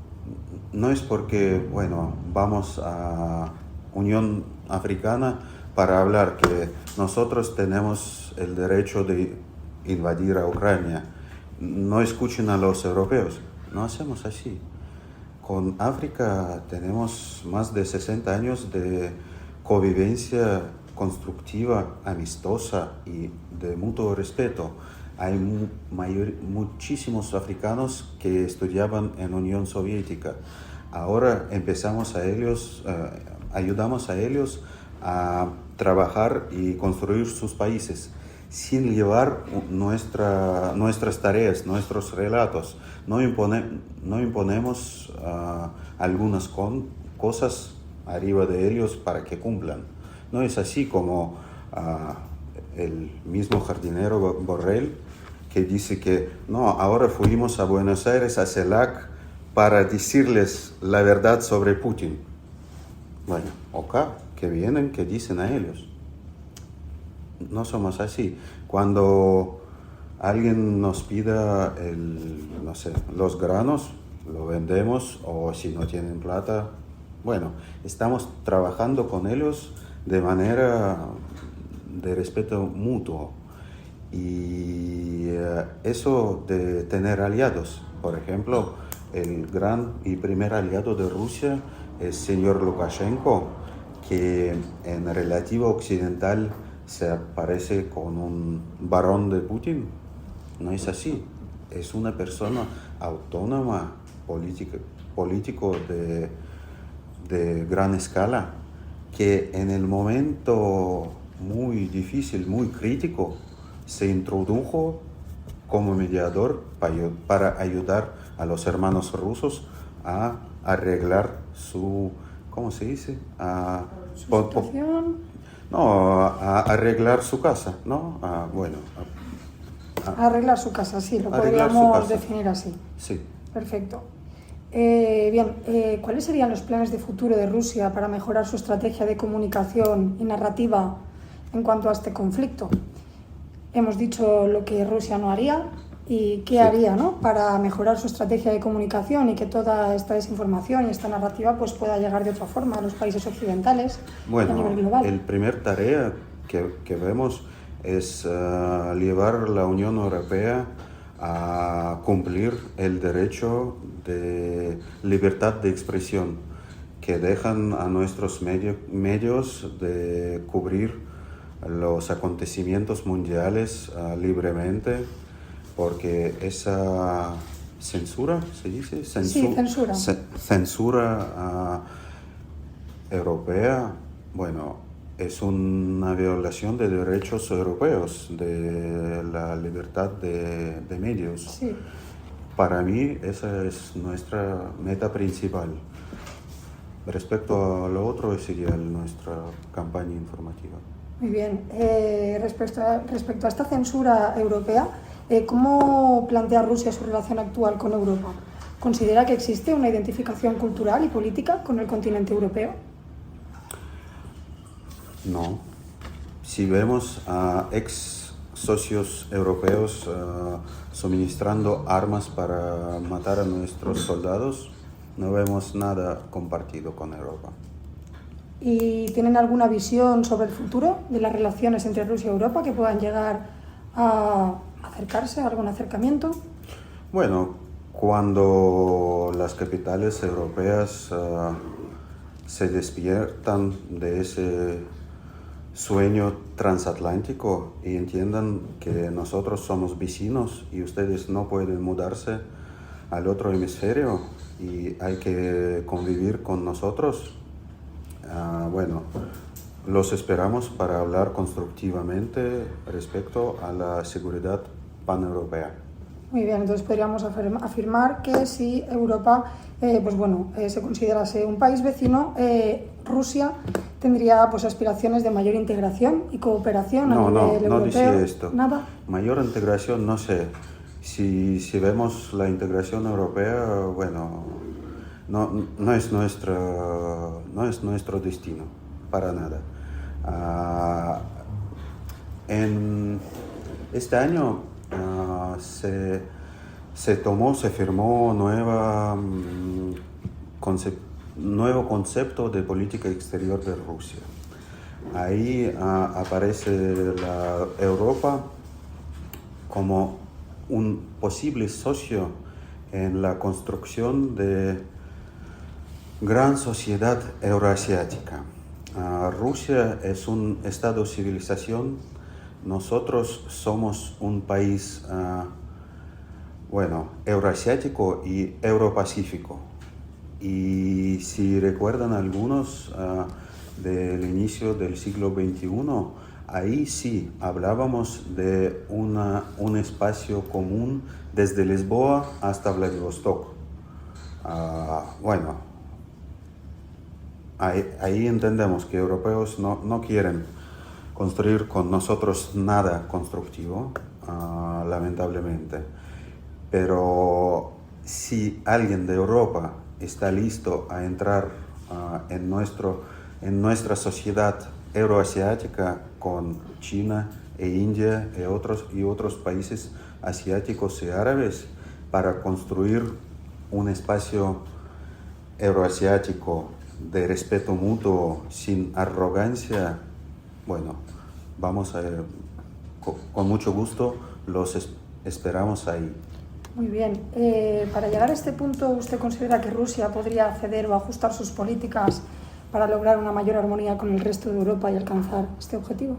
no es porque, bueno, vamos a Unión Africana para hablar que nosotros tenemos el derecho de invadir a Ucrania, no escuchen a los europeos. No hacemos así. Con África tenemos más de 60 años de convivencia constructiva, amistosa y de mutuo respeto. Hay muchísimos africanos que estudiaban en Unión Soviética. Ahora ayudamos a ellos a trabajar y construir sus países sin llevar nuestras tareas, nuestros relatos. No imponemos algunas cosas arriba de ellos para que cumplan. No es así como el mismo jardinero Borrell, que dice que no, ahora fuimos a Buenos Aires, a CELAC, para decirles la verdad sobre Putin. Bueno, que vienen, que dicen a ellos. No somos así. Cuando alguien nos pida los granos, lo vendemos, o si no tienen plata, bueno, estamos trabajando con ellos de manera de respeto mutuo. Y eso de tener aliados, por ejemplo, el gran y primer aliado de Rusia es el señor Lukashenko, que en relativo occidental se aparece con un varón de Putin. No es así. Es una persona autónoma, político de gran escala, que en el momento muy difícil, muy crítico, se introdujo como mediador para ayudar a los hermanos rusos a arreglar su, ¿cómo se dice? A arreglar su casa, ¿no? Arreglar su casa, sí, lo podríamos definir así. Sí. Perfecto. ¿Cuáles serían los planes de futuro de Rusia para mejorar su estrategia de comunicación y narrativa en cuanto a este conflicto? Hemos dicho lo que Rusia no haría y qué haría, ¿no?, para mejorar su estrategia de comunicación y que toda esta desinformación y esta narrativa pues pueda llegar de otra forma a los países occidentales a nivel global. El primer tarea que vemos es llevar la Unión Europea a cumplir el derecho de libertad de expresión, que dejan a nuestros medios de cubrir los acontecimientos mundiales libremente, porque esa censura, ¿se dice? Censura europea, bueno, es una violación de derechos europeos, de la libertad de medios. Sí. Para mí esa es nuestra meta principal. Respecto a lo otro sería nuestra campaña informativa. Muy bien. Respecto a esta censura europea, ¿cómo plantea Rusia su relación actual con Europa? ¿Considera que existe una identificación cultural y política con el continente europeo? No. Si vemos a ex socios europeos suministrando armas para matar a nuestros soldados, no vemos nada compartido con Europa. ¿Y tienen alguna visión sobre el futuro de las relaciones entre Rusia y Europa que puedan llegar a acercarse, a algún acercamiento? Bueno, cuando las capitales europeas se despiertan de ese sueño transatlántico y entiendan que nosotros somos vecinos y ustedes no pueden mudarse al otro hemisferio y hay que convivir con nosotros, bueno, los esperamos para hablar constructivamente respecto a la seguridad paneuropea. Muy bien, entonces podríamos afirmar que si Europa se considerase un país vecino, Rusia tendría pues aspiraciones de mayor integración y cooperación a nivel europeo. No decía esto. ¿Nada? Mayor integración, no sé. Si vemos la integración europea, bueno, no es nuestro destino, para nada. En este año se firmó nuevo concepto de política exterior de Rusia. Ahí aparece la Europa como un posible socio en la construcción de gran sociedad euroasiática. Rusia es un estado civilización, nosotros somos un país euroasiático y europacífico. Y si recuerdan algunos del inicio del siglo XXI, ahí sí hablábamos de un espacio común desde Lisboa hasta Vladivostok. Ahí entendemos que europeos no quieren construir con nosotros nada constructivo, lamentablemente. Pero si alguien de Europa está listo a entrar en nuestra sociedad euroasiática con China e India y otros países asiáticos y árabes para construir un espacio euroasiático de respeto mutuo, sin arrogancia, vamos a con mucho gusto los esperamos ahí. Muy bien. Para llegar a este punto, ¿usted considera que Rusia podría ceder o ajustar sus políticas para lograr una mayor armonía con el resto de Europa y alcanzar este objetivo?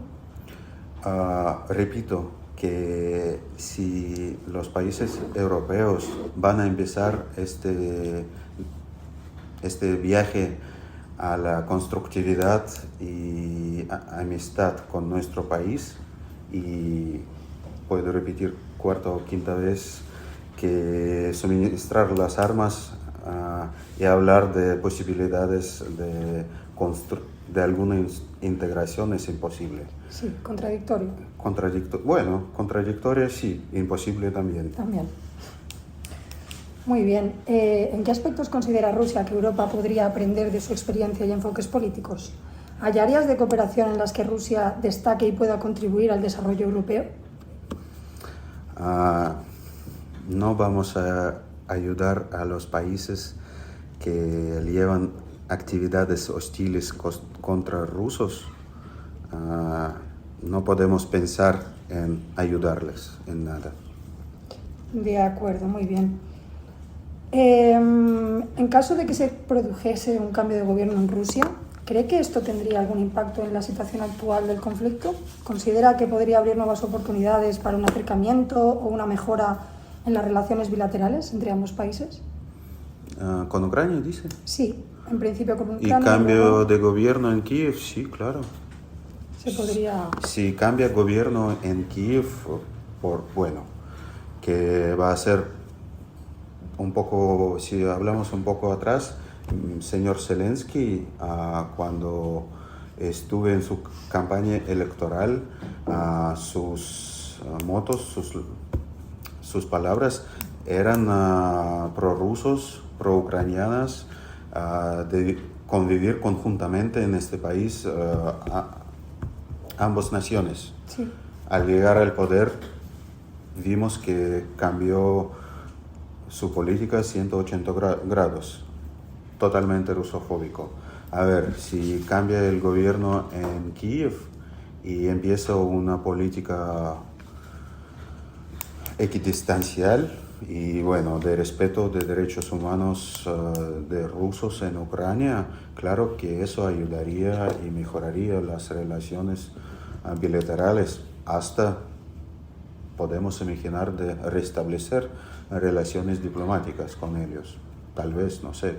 Repito que si los países europeos van a empezar este viaje a la constructividad y amistad con nuestro país, y puedo repetir cuarta o quinta vez que suministrar las armas y hablar de posibilidades de alguna integración es imposible. Sí, contradictorio. Contradictorio sí, imposible también. También. Muy bien. ¿En qué aspectos considera Rusia que Europa podría aprender de su experiencia y enfoques políticos? ¿Hay áreas de cooperación en las que Rusia destaque y pueda contribuir al desarrollo europeo? No vamos a ayudar a los países que llevan actividades hostiles contra rusos. No podemos pensar en ayudarles en nada. De acuerdo, muy bien. En caso de que se produjese un cambio de gobierno en Rusia, ¿cree que esto tendría algún impacto en la situación actual del conflicto? ¿Considera que podría abrir nuevas oportunidades para un acercamiento o una mejora en las relaciones bilaterales entre ambos países? ¿Con Ucrania, dice? Sí, en principio con Ucrania. ¿Y cambio de gobierno en Kiev? Sí, claro. Se podría... Si cambia gobierno en Kiev, que va a ser un poco, si hablamos un poco atrás, señor Zelensky, cuando estuve en su campaña electoral, sus motos, sus palabras eran prorrusos, proucranianas, de convivir conjuntamente en este país ambas naciones. Sí. Al llegar al poder vimos que cambió su política 180 grados, totalmente rusofóbico. A ver, si cambia el gobierno en Kiev y empieza una política equidistancial y de respeto de derechos humanos de rusos en Ucrania, claro que eso ayudaría y mejoraría las relaciones bilaterales, hasta podemos imaginar de restablecer relaciones diplomáticas con ellos. Tal vez, no sé.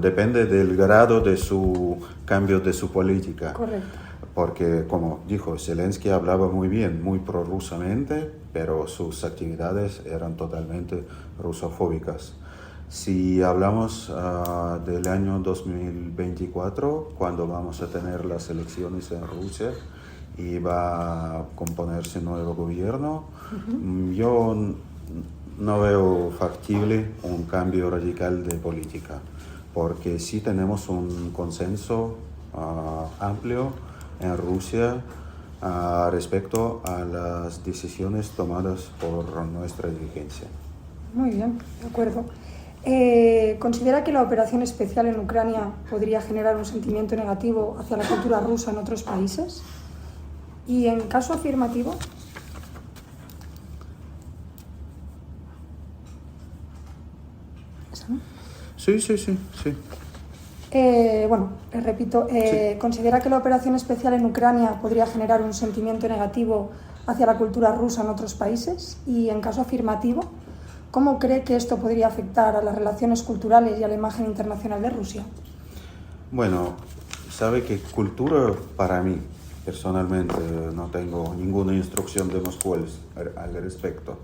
Depende del grado de su cambio de su política. Correcto. Porque, como dijo, Zelensky hablaba muy bien, muy prorrusamente, pero sus actividades eran totalmente rusofóbicas. Si hablamos del año 2024, cuando vamos a tener las elecciones en Rusia y va a componerse un nuevo gobierno, yo no veo factible un cambio radical de política, porque sí tenemos un consenso amplio en Rusia respecto a las decisiones tomadas por nuestra dirigencia. Muy bien, de acuerdo. ¿Considera que la operación especial en Ucrania podría generar un sentimiento negativo hacia la cultura rusa en otros países? Y en caso afirmativo, ¿esa no? Sí. Bueno, les repito, ¿considera que la operación especial en Ucrania podría generar un sentimiento negativo hacia la cultura rusa en otros países? Y en caso afirmativo, ¿cómo cree que esto podría afectar a las relaciones culturales y a la imagen internacional de Rusia? Bueno, sabe que cultura para mí, personalmente, no tengo ninguna instrucción de Moscú al respecto,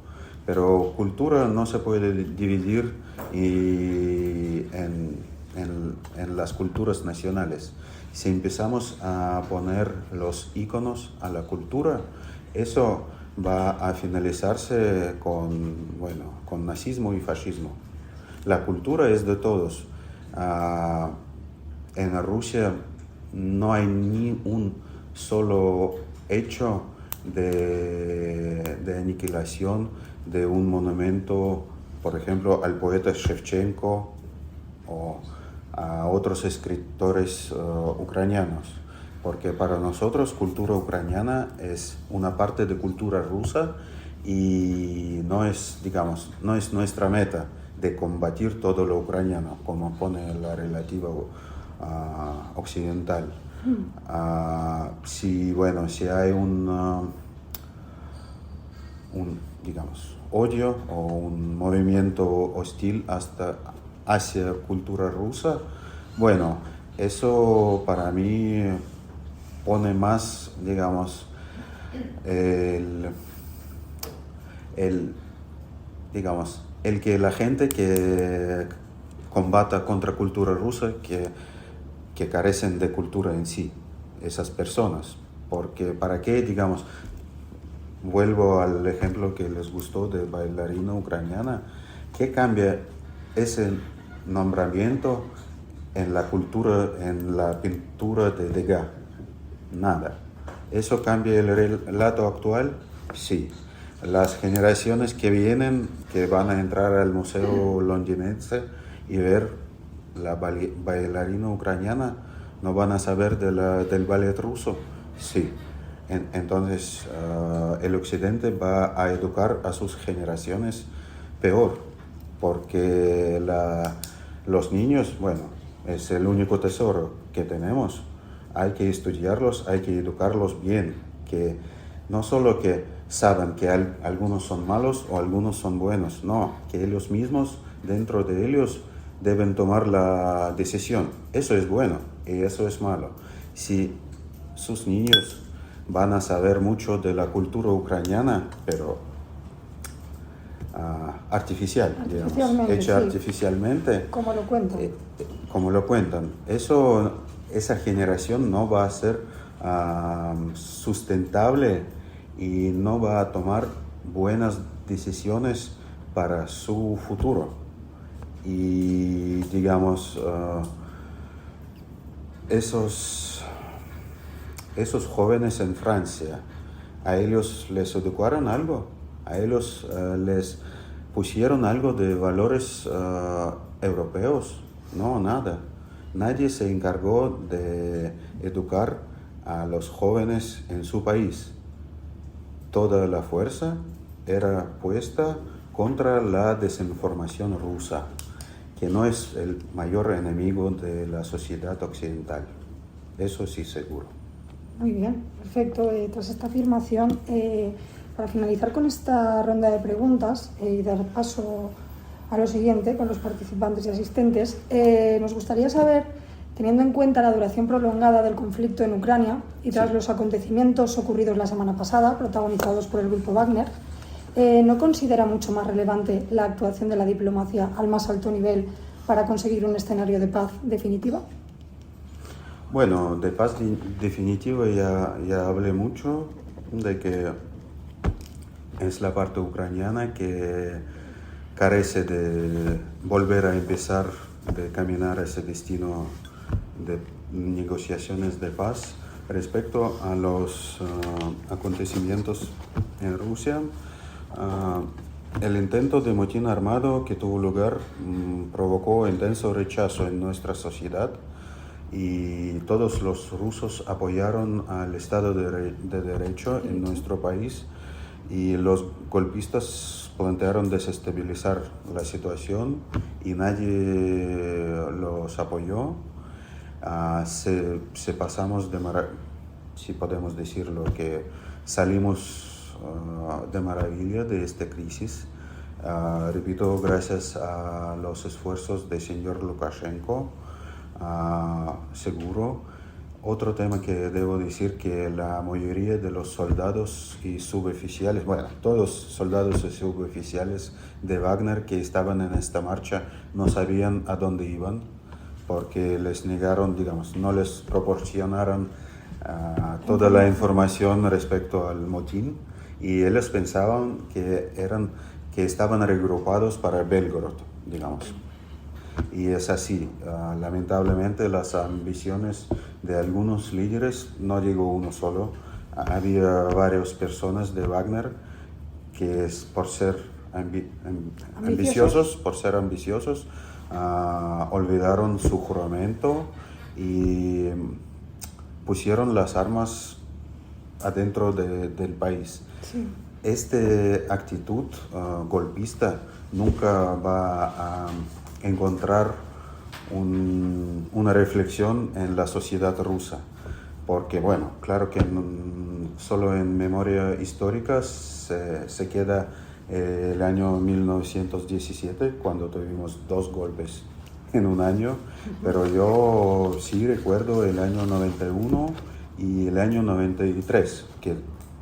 pero cultura no se puede dividir en las culturas nacionales. Si empezamos a poner los íconos a la cultura, eso va a finalizarse con nazismo y fascismo. La cultura es de todos. En Rusia no hay ni un solo hecho de aniquilación de un monumento, por ejemplo, al poeta Shevchenko o a otros escritores ucranianos, porque para nosotros cultura ucraniana es una parte de cultura rusa y no es nuestra meta de combatir todo lo ucraniano, como pone la relativa occidental. Si hay un odio o un movimiento hostil hacia cultura rusa, eso para mí pone más, el que la gente que combata contra cultura rusa, que carecen de cultura en sí, esas personas. Porque para qué, vuelvo al ejemplo que les gustó de bailarina ucraniana, ¿qué cambia ese nombramiento en la cultura, en la pintura de Degas? Nada. ¿Eso cambia el relato actual? Sí. Las generaciones que vienen, que van a entrar al Museo Londinense y ver la bailarina ucraniana, ¿no van a saber del ballet ruso? Sí. Entonces, el occidente va a educar a sus generaciones peor, porque los niños, es el único tesoro que tenemos. Hay que estudiarlos, hay que educarlos bien, que no solo que saben que algunos son malos o algunos son buenos, no, que ellos mismos, dentro de ellos, deben tomar la decisión. Eso es bueno y eso es malo. Si sus niños van a saber mucho de la cultura ucraniana, pero artificial, hecha sí. Artificialmente. Como lo cuentan. Como lo cuentan. Esa generación no va a ser sustentable y no va a tomar buenas decisiones para su futuro. Y esos jóvenes en Francia, ¿a ellos les educaron algo? ¿A ellos les pusieron algo de valores europeos? No, nada. Nadie se encargó de educar a los jóvenes en su país. Toda la fuerza era puesta contra la desinformación rusa, que no es el mayor enemigo de la sociedad occidental. Eso sí, seguro. Muy bien, perfecto. Tras esta afirmación, para finalizar con esta ronda de preguntas y dar paso a lo siguiente con los participantes y asistentes, nos gustaría saber, teniendo en cuenta la duración prolongada del conflicto en Ucrania y tras los acontecimientos ocurridos la semana pasada, protagonizados por el grupo Wagner, ¿no considera mucho más relevante la actuación de la diplomacia al más alto nivel para conseguir un escenario de paz definitiva? Bueno, de paz definitiva ya hablé mucho, de que es la parte ucraniana que carece de volver a empezar, de caminar ese destino de negociaciones de paz. Respecto a los acontecimientos en Rusia, El intento de motín armado que tuvo lugar provocó intenso rechazo en nuestra sociedad y todos los rusos apoyaron al Estado de Derecho en nuestro país y los golpistas plantearon desestabilizar la situación y nadie los apoyó. Se pasamos si podemos decirlo, que salimos de maravilla de esta crisis. Repito, gracias a los esfuerzos del señor Lukashenko, seguro. Otro tema que debo decir que la mayoría de los soldados y suboficiales, bueno, todos soldados y suboficiales de Wagner que estaban en esta marcha no sabían a dónde iban porque les negaron, digamos, no les proporcionaron toda la información respecto al motín y ellos pensaban que estaban regrupados para Belgorod, digamos. Y es así, lamentablemente las ambiciones de algunos líderes, no llegó uno solo, había varias personas de Wagner que por ser ambiciosos, olvidaron su juramento y pusieron las armas adentro del país. Sí. Esta actitud golpista nunca va a encontrar una reflexión en la sociedad rusa, porque bueno, claro que solo en memoria histórica se queda el año 1917, cuando tuvimos 2 golpes en un año, pero yo sí recuerdo el año 91 y el año 93, que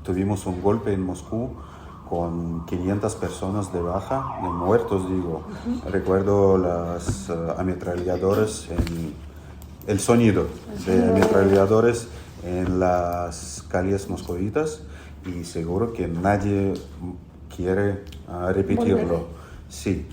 tuvimos un golpe en Moscú con 500 personas de baja, de muertos digo. Recuerdo las ametralladores, el sonido de ametralladores en las calles moscovitas y seguro que nadie quiere repetirlo. Sí.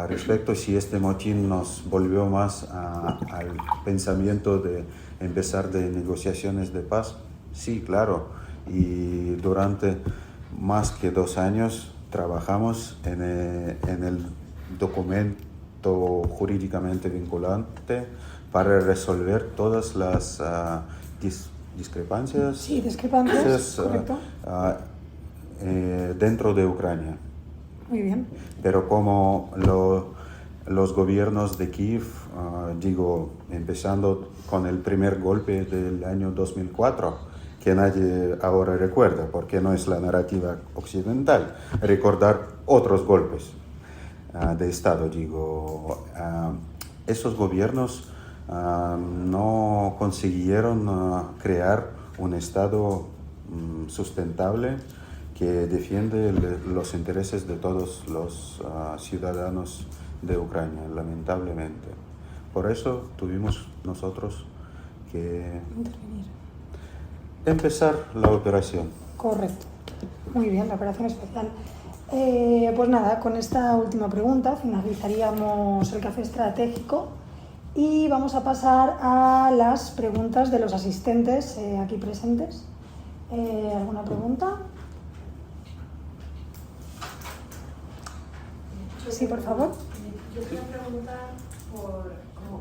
Respecto si este motín nos volvió más al pensamiento de empezar de negociaciones de paz, sí, claro. Y durante más que 2 años trabajamos en el documento jurídicamente vinculante para resolver todas las discrepancias. Sí, discrepancias, correcto. Dentro de Ucrania. Muy bien. Pero como los gobiernos de Kiev, empezando con el primer golpe del año 2004, que nadie ahora recuerda, porque no es la narrativa occidental, recordar otros golpes de Estado, esos gobiernos no consiguieron crear un Estado sustentable que defiende los intereses de todos los ciudadanos de Ucrania, lamentablemente. Por eso tuvimos nosotros que empezar la operación. Correcto. Muy bien, la operación especial. Pues nada, con esta última pregunta finalizaríamos el café estratégico y vamos a pasar a las preguntas de los asistentes aquí presentes. ¿Alguna pregunta? Sí, por favor. Yo quería preguntar como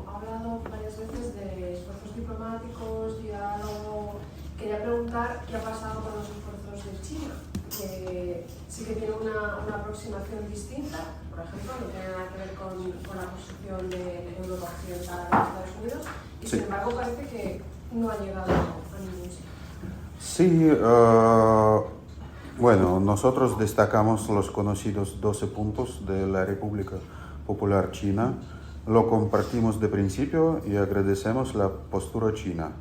ha hablado varias veces de esfuerzos diplomáticos, diálogo, quería preguntar qué ha pasado con los esfuerzos de China, que sí que tiene una aproximación distinta, por ejemplo, no tiene nada que ver con la posición de Europa Occidental a Estados Unidos, y sin embargo parece que no ha llegado a ningún sitio. Sí, bueno, nosotros destacamos los conocidos 12 puntos de la República Popular China. Lo compartimos de principio y agradecemos la postura china.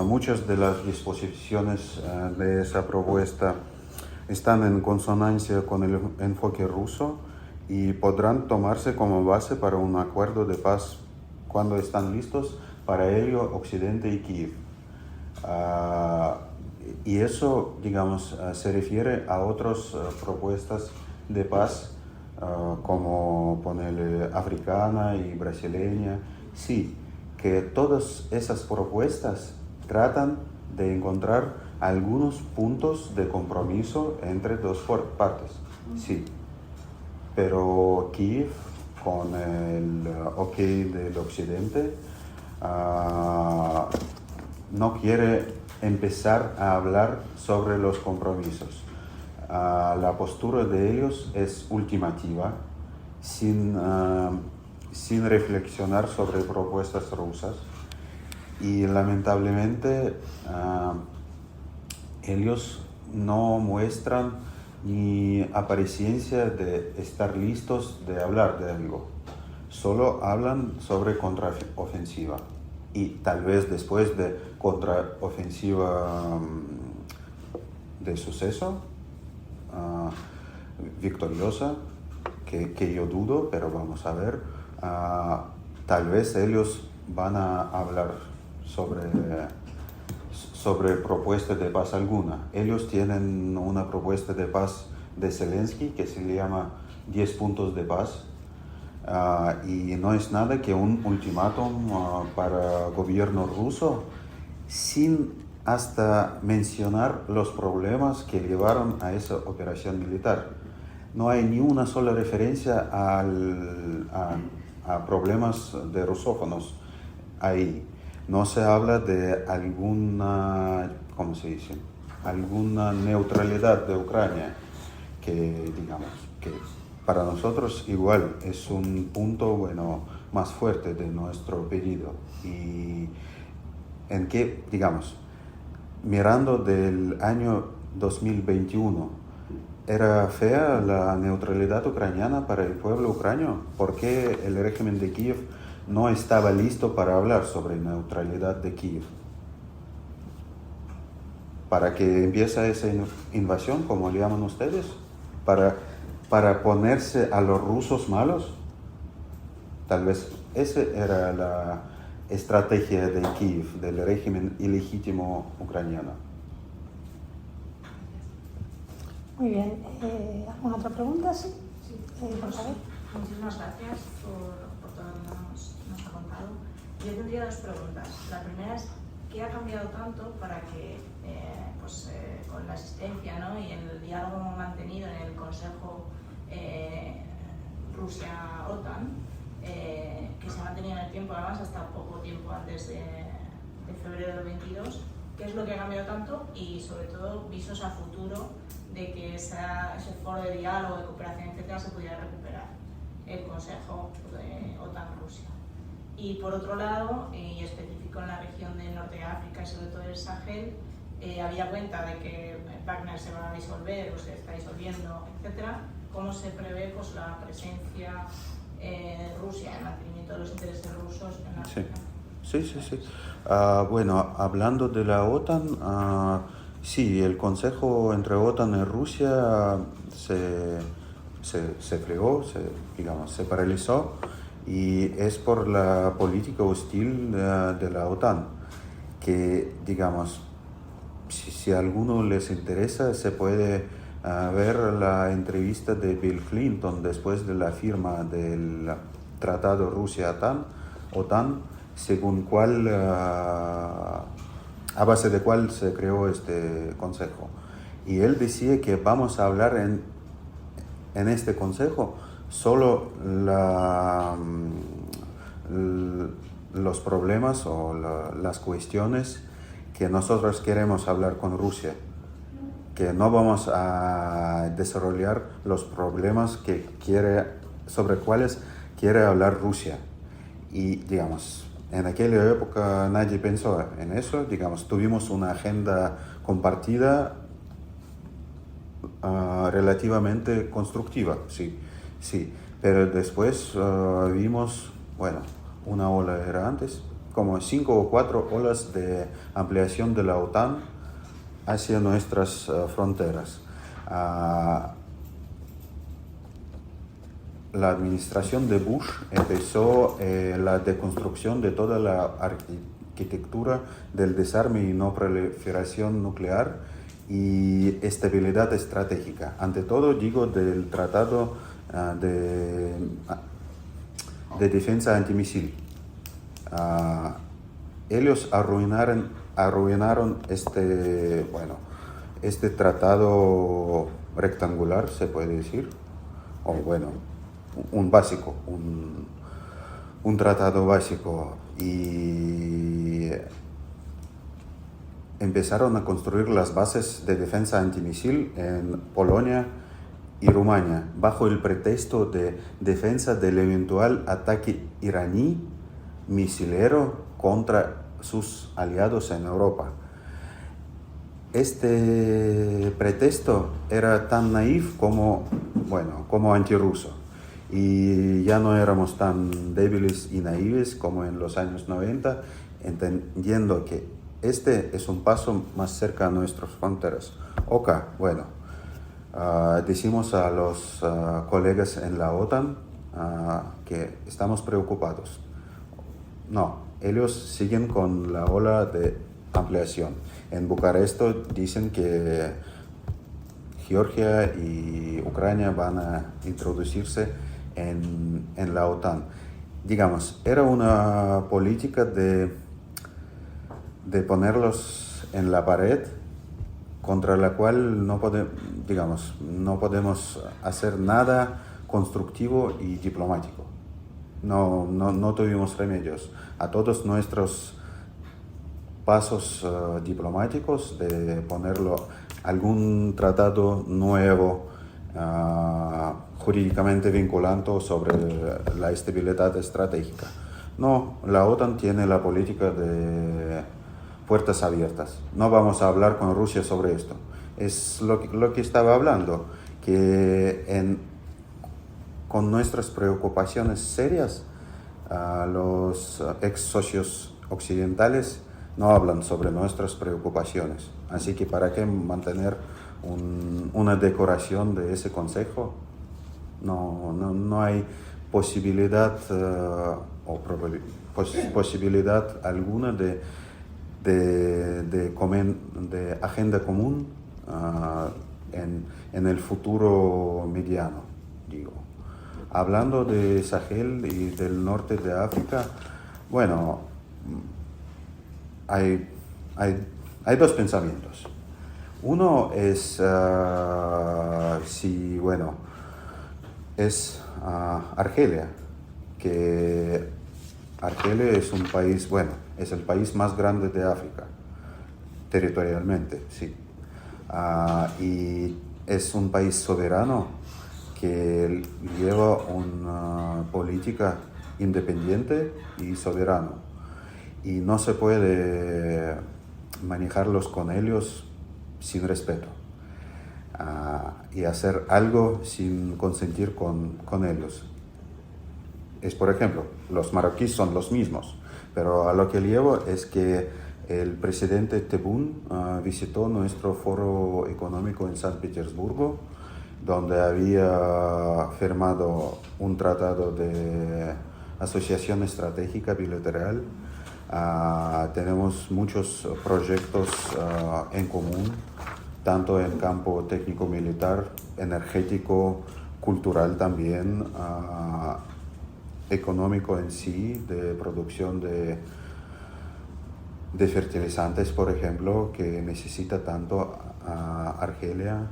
Muchas de las disposiciones de esa propuesta están en consonancia con el enfoque ruso y podrán tomarse como base para un acuerdo de paz cuando están listos para ello Occidente y Kiev. Y eso, se refiere a otras propuestas de paz, como ponerle africana y brasileña. Sí, que todas esas propuestas tratan de encontrar algunos puntos de compromiso entre dos partes, sí. Pero Kiev, con el ok del Occidente, no quiere empezar a hablar sobre los compromisos. La postura de ellos es ultimativa, sin reflexionar sobre propuestas rusas. Y lamentablemente ellos no muestran ni apariencia de estar listos de hablar de algo. Solo hablan sobre contraofensiva. Y tal vez después de contraofensiva de suceso, victoriosa, que yo dudo, pero vamos a ver, tal vez ellos van a hablar sobre propuesta de paz alguna. Ellos tienen una propuesta de paz de Zelensky que se llama 10 puntos de paz, y no es nada que un ultimátum para el gobierno ruso, sin hasta mencionar los problemas que llevaron a esa operación militar. No hay ni una sola referencia a problemas de rusófonos ahí. No se habla de alguna, ¿cómo se dice?, alguna neutralidad de Ucrania, que digamos que para nosotros igual es un punto, bueno, más fuerte de nuestro pedido. Y en que, digamos, mirando del año 2021, ¿era fea la neutralidad ucraniana para el pueblo ucraniano? ¿Por qué el régimen de Kiev no estaba listo para hablar sobre neutralidad de Kiev? ¿Para que empiece esa invasión, como le llaman ustedes? ¿Para ponerse a los rusos malos? Tal vez esa era la estrategia de Kiev, del régimen ilegítimo ucraniano. Muy bien. ¿Alguna otra pregunta? Sí. Sí. Por favor. Muchísimas gracias por todo lo que nos ha contado. Yo tendría dos preguntas. La primera es, ¿qué ha cambiado tanto para que, con la asistencia, ¿no?, y el diálogo mantenido en el Consejo Rusia-OTAN, que se ha mantenido en el tiempo, además hasta poco tiempo antes de febrero del 22, qué es lo que ha cambiado tanto y, sobre todo, visos a futuro de que ese foro de diálogo, de cooperación, etcétera, se pudiera recuperar el Consejo de OTAN-Rusia? Y por otro lado, y específico en la región del norte de África y sobre todo el Sahel, había cuenta de que Wagner se va a disolver o se está disolviendo, etcétera. ¿Cómo se prevé, pues, la presencia de Rusia, el mantenimiento de los intereses rusos en la región? Sí. Bueno, hablando de la OTAN, sí, el consejo entre OTAN y Rusia se fregó, se paralizó, y es por la política hostil de la OTAN, que, digamos, si a alguno les interesa, se puede ver la entrevista de Bill Clinton después de la firma del Tratado Rusia-OTAN, según cuál, a base de cuál se creó este consejo. Y él decía que vamos a hablar en este consejo solo los problemas o las cuestiones que nosotros queremos hablar con Rusia, que no vamos a desarrollar los problemas sobre cuáles quiere hablar Rusia. Y, digamos, en aquella época nadie pensó en eso. Digamos, tuvimos una agenda compartida relativamente constructiva, sí. Pero después vimos, bueno, una ola era antes, como 5 o 4 olas de ampliación de la OTAN hacia nuestras fronteras. La administración de Bush empezó la deconstrucción de toda la arquitectura del desarme y no proliferación nuclear y estabilidad estratégica. Ante todo, digo, del Tratado de Defensa Antimisil. Ellos arruinaron arruinaron este tratado rectangular, se puede decir, o bueno, un básico, un tratado básico, y empezaron a construir las bases de defensa antimisil en Polonia y Rumania, bajo el pretexto de defensa del eventual ataque iraní misilero contra sus aliados en Europa. Este pretexto era tan naif como antirruso, y ya no éramos tan débiles y naives como en los años 90, entendiendo que este es un paso más cerca a nuestras fronteras. Decimos a los colegas en la OTAN que estamos preocupados. No, ellos siguen con la ola de ampliación. En Bucarest dicen que Georgia y Ucrania van a introducirse en la OTAN. Digamos, era una política de ponerlos en la pared, contra la cual no podemos hacer nada constructivo y diplomático. No tuvimos remedios. A todos nuestros pasos diplomáticos de ponerlo algún tratado nuevo jurídicamente vinculante sobre la estabilidad estratégica. No, la OTAN tiene la política de puertas abiertas. No vamos a hablar con Rusia sobre esto. Es lo que estaba hablando, que con nuestras preocupaciones serias, los ex socios occidentales no hablan sobre nuestras preocupaciones. Así que ¿para qué mantener una decoración de ese consejo? No hay posibilidad posibilidad alguna de agenda común en el futuro mediano, digo. Hablando de Sahel y del norte de África, bueno, hay dos pensamientos. Uno es Argelia, que Argelia es un país, es el país más grande de África, territorialmente, sí. Y es un país soberano que lleva una política independiente y soberano. Y no se puede manejarlos con ellos sin respeto. Y hacer algo sin consentir con ellos. Por ejemplo, los marroquíes son los mismos, pero a lo que llevo es que el presidente Tebboune visitó nuestro foro económico en San Petersburgo, donde había firmado un tratado de asociación estratégica bilateral. Tenemos muchos proyectos en común, tanto en campo técnico-militar, energético, cultural también, económico en sí, de producción de fertilizantes, por ejemplo, que necesita tanto Argelia.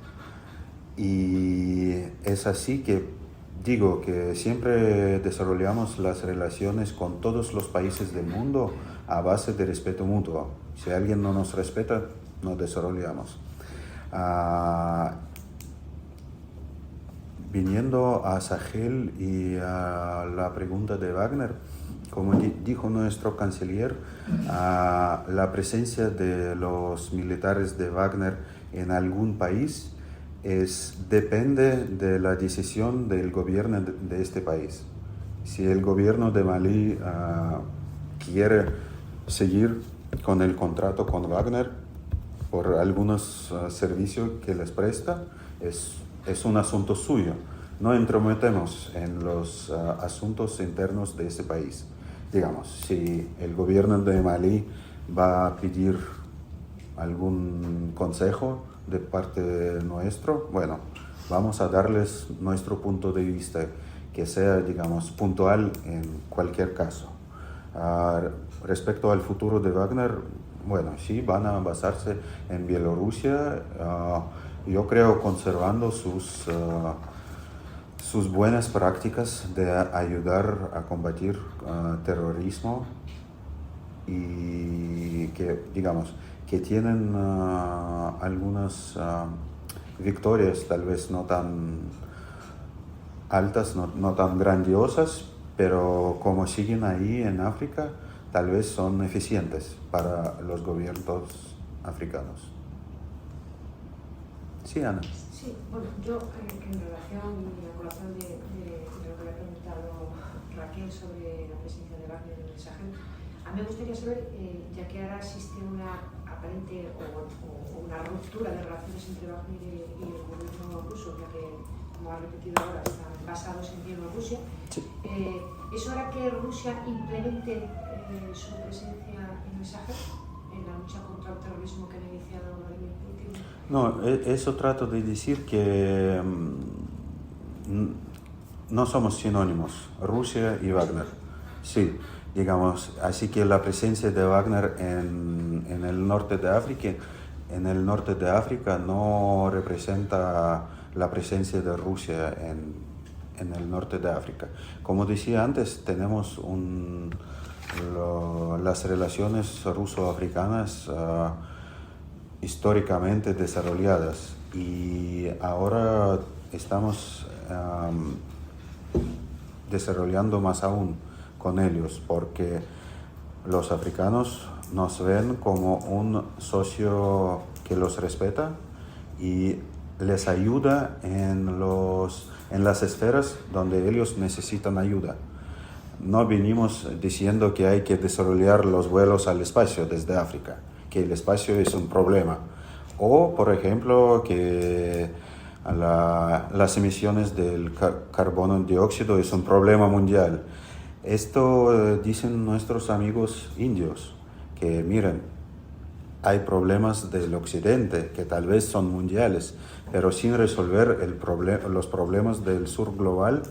Y es así que digo que siempre desarrollamos las relaciones con todos los países del mundo a base de respeto mutuo. Si alguien no nos respeta, no desarrollamos. Viniendo a Sahel y a la pregunta de Wagner, como dijo nuestro canciller, la presencia de los militares de Wagner en algún país depende de la decisión del gobierno de este país. Si el gobierno de Malí quiere seguir con el contrato con Wagner por algunos servicios que les presta, es un asunto suyo. No entrometemos en los asuntos internos de ese país. Digamos, si el gobierno de Malí va a pedir algún consejo de parte nuestro, vamos a darles nuestro punto de vista, que sea, puntual en cualquier caso. Respecto al futuro de Wagner, bueno, sí, van a basarse en Bielorrusia, yo creo conservando sus buenas prácticas de ayudar a combatir terrorismo y que, digamos, que tienen algunas victorias tal vez no tan altas, no tan grandiosas, pero como siguen ahí en África, tal vez son eficientes para los gobiernos africanos. Sí, Ana. Sí, bueno, yo en relación y a colación de lo que le ha preguntado Raquel sobre la presencia de Wagner en el Sahel, a mí me gustaría saber, ya que ahora existe una aparente o una ruptura de relaciones entre Wagner y el gobierno ruso, ya que, como ha repetido ahora, están basados en Bielorrusia, Sí. ¿eso hará que Rusia implemente su presencia en el Sahel, en la lucha contra el terrorismo que ha iniciado Vladimir Putin? No, eso trato de decir que no somos sinónimos, Rusia y Wagner. Sí, digamos, así que la presencia de Wagner en el norte de África no representa la presencia de Rusia en el norte de África. Como decía antes, tenemos las relaciones ruso-africanas históricamente desarrolladas y ahora estamos desarrollando más aún con ellos porque los africanos nos ven como un socio que los respeta y les ayuda en las esferas donde ellos necesitan ayuda. No venimos diciendo que hay que desarrollar los vuelos al espacio desde África, que el espacio es un problema. O, por ejemplo, que las emisiones del carbono dióxido es un problema mundial. Esto dicen nuestros amigos indios, que miren, hay problemas del occidente que tal vez son mundiales, pero sin resolver los problemas del sur global,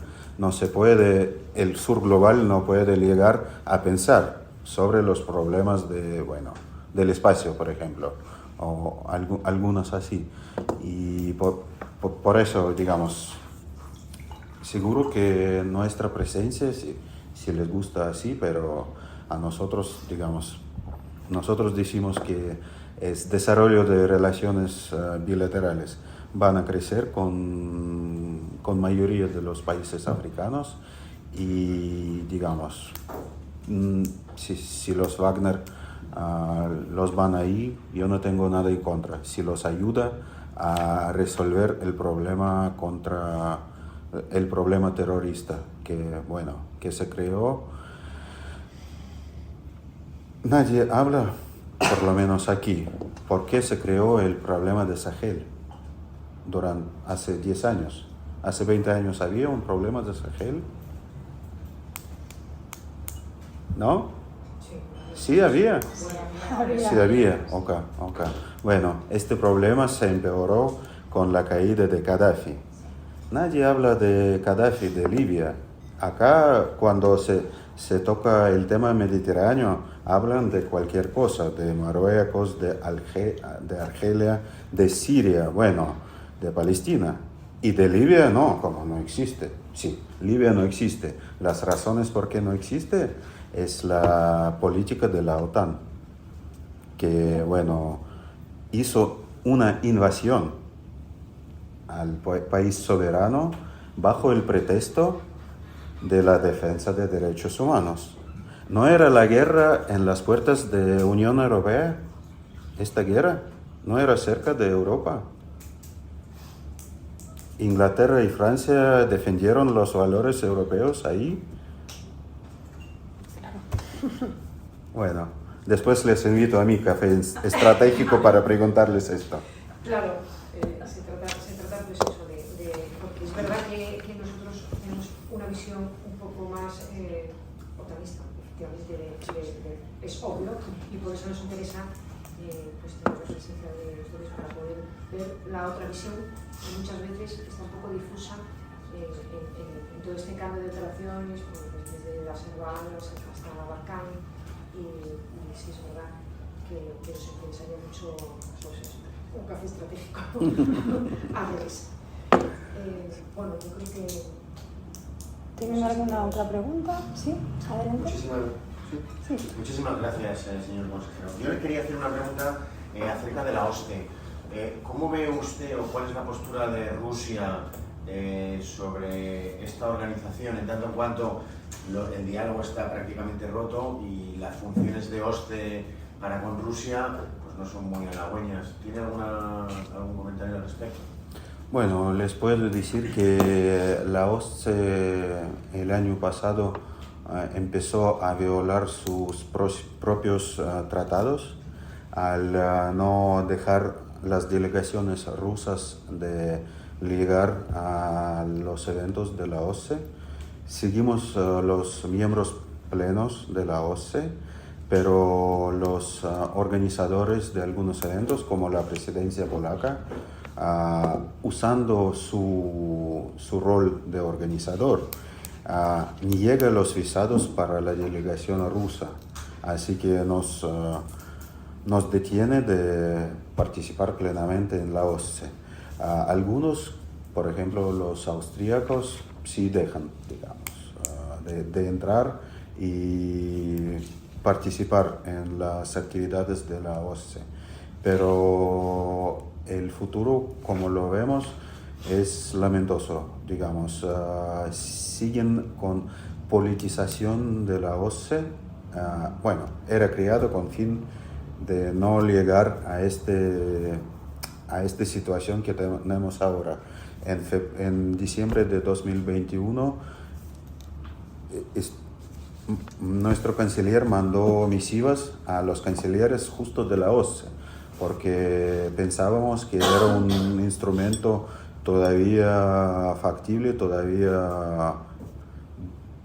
el sur global no puede llegar a pensar sobre los problemas del espacio, por ejemplo, o algunos así. Y por eso, digamos, seguro que nuestra presencia, si les gusta así, pero a nosotros, digamos, nosotros decimos que es desarrollo de relaciones bilaterales. Van a crecer con mayoría de los países africanos y, digamos, si los Wagner los van ahí, yo no tengo nada en contra. Si los ayuda a resolver el problema terrorista que se creó. Nadie habla, por lo menos aquí, por qué se creó el problema de Sahel hace 10 años. Hace 20 años había un problema de Sahel. ¿No? Sí había. Sí había. Ok. Bueno, este problema se empeoró con la caída de Gaddafi. Nadie habla de Gaddafi, de Libia. Acá, cuando se toca el tema mediterráneo, hablan de cualquier cosa, de Marruecos, de Argelia, de Siria, de Palestina. Y de Libia no, como no existe. Sí, Libia no existe. Las razones por qué no existe es la política de la OTAN, que, hizo una invasión al país soberano bajo el pretexto de la defensa de derechos humanos. ¿No era la guerra en las puertas de Unión Europea? ¿Esta guerra no era cerca de Europa? Inglaterra y Francia defendieron los valores europeos ahí. Bueno, después les invito a mi café estratégico para preguntarles esto. Claro, se trata pues eso porque es verdad que nosotros tenemos una visión un poco más otanista, efectivamente, es obvio, y por eso nos interesa pues tener la presencia de ustedes para poder ver la otra visión, que muchas veces está un poco difusa en todo este cambio de operaciones, pues desde las urbanas hasta la Balcán, y sí es verdad que nos interesaría mucho pues eso, un café estratégico a revés. Bueno, yo creo que... ¿Tienen alguna otra pregunta? Sí, adelante. Muchísimas gracias, señor consejero. Yo le quería hacer una pregunta acerca de la OSCE. ¿Cómo ve usted o cuál es la postura de Rusia sobre esta organización, en tanto en cuanto el diálogo está prácticamente roto y las funciones de OSCE para con Rusia pues no son muy halagüeñas? ¿Tiene algún comentario al respecto? Bueno, les puedo decir que la OSCE el año pasado empezó a violar sus propios tratados al no dejar las delegaciones rusas de llegar a los eventos de la OSCE. Seguimos los miembros plenos de la OSCE, pero los organizadores de algunos eventos, como la presidencia polaca, usando su rol de organizador, niega los visados para la delegación rusa. Así que nos detiene de participar plenamente en la OSCE. Algunos, por ejemplo, los austríacos, sí dejan, digamos, de entrar y participar en las actividades de la OSCE. Pero el futuro, como lo vemos, es lamentoso, digamos. Siguen con politización de la OSCE. Bueno, era creado con fin de no llegar a esta situación que tenemos ahora. En diciembre de 2021, nuestro canciller mandó misivas a los cancilleres justo de la OSCE, porque pensábamos que era un instrumento todavía factible, todavía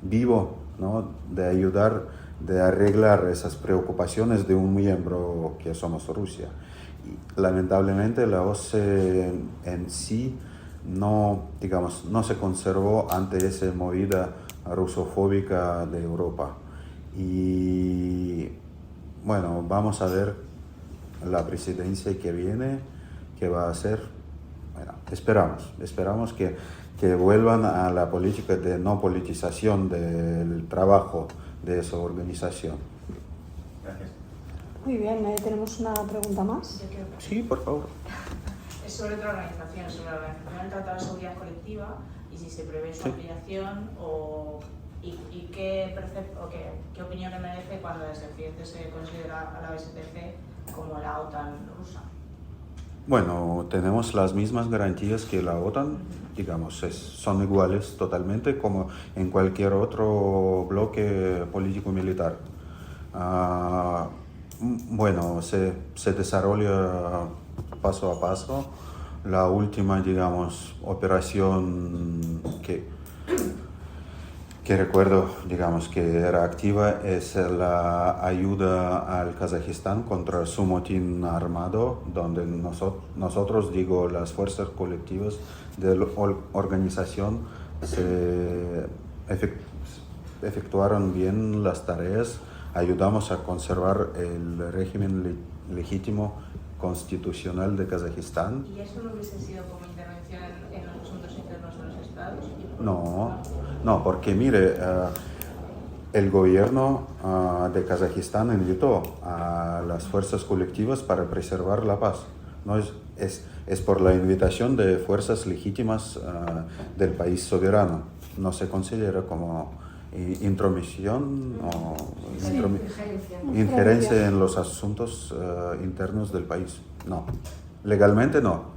vivo, ¿no?, de ayudar, de arreglar esas preocupaciones de un miembro que somos Rusia. Y, lamentablemente, la OSCE en sí no se conservó ante esa movida rusofóbica de Europa. Y bueno, vamos a ver la presidencia que viene, qué va a hacer. Bueno, esperamos que vuelvan a la política de no politización del trabajo de esa organización. Gracias. Muy bien, tenemos una pregunta más. Sí, por favor. Es sobre otra organización, sobre la Organización del Tratado de Seguridad Colectiva y si se prevé su ampliación y qué opinión le merece cuando desde Occidente se considera a la OSCE como la OTAN rusa. Bueno, tenemos las mismas garantías que la OTAN, digamos, son iguales totalmente como en cualquier otro bloque político-militar. Bueno, se desarrolla paso a paso. La última, digamos, operación que recuerdo, digamos, que era activa es la ayuda al Kazajistán contra su motín armado, donde nosotros, digo, las fuerzas colectivas de la organización efectuaron bien las tareas, ayudamos a conservar el régimen legítimo constitucional de Kazajistán. ¿Y eso no hubiese sido como intervención en los asuntos internos de los estados? No, porque mire, el gobierno de Kazajistán invitó a las fuerzas colectivas para preservar la paz. No es por la invitación de fuerzas legítimas del país soberano. No se considera como intromisión o injerencia en los asuntos internos del país. No, legalmente no.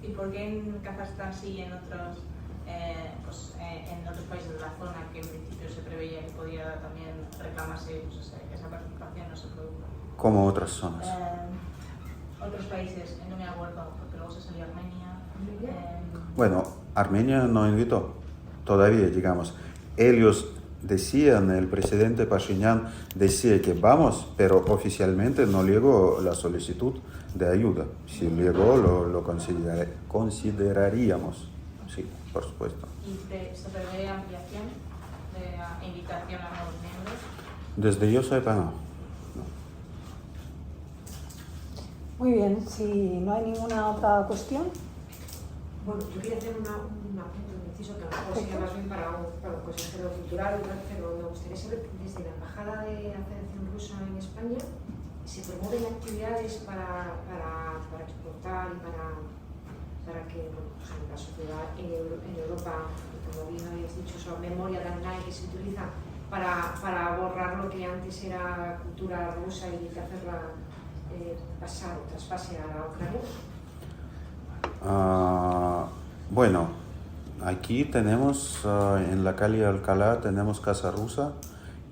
¿Y por qué en Kazajstán sí y en otros, en otros países de la zona que en principio se preveía que podía también reclamarse esa participación no se produjo? Como otras zonas. Otros países, no me acuerdo, porque luego se salió Armenia. Bueno, Armenia no invitó todavía, digamos. Ellos decían, el presidente Pashinyan decía que vamos, pero oficialmente no llegó la solicitud de ayuda. Si llegó, lo consideraríamos. Sí, por supuesto. ¿Y se prevé ampliación de invitación a nuevos miembros? Desde yo sepa, no. Muy bien, si no hay ninguna otra cuestión. Bueno, yo quería hacer un apunte preciso que a lo mejor sería más bien para un consejero cultural, pero me gustaría saber, desde la Embajada de la Federación Rusa en España, ¿se promueven actividades para exportar y para que la sociedad en Europa, como bien habéis dicho, esa memoria de online que se utiliza para borrar lo que antes era cultura rusa y hacerla pasar o traspase a la Ucrania? Bueno, aquí tenemos en la calle Alcalá tenemos Casa Rusa,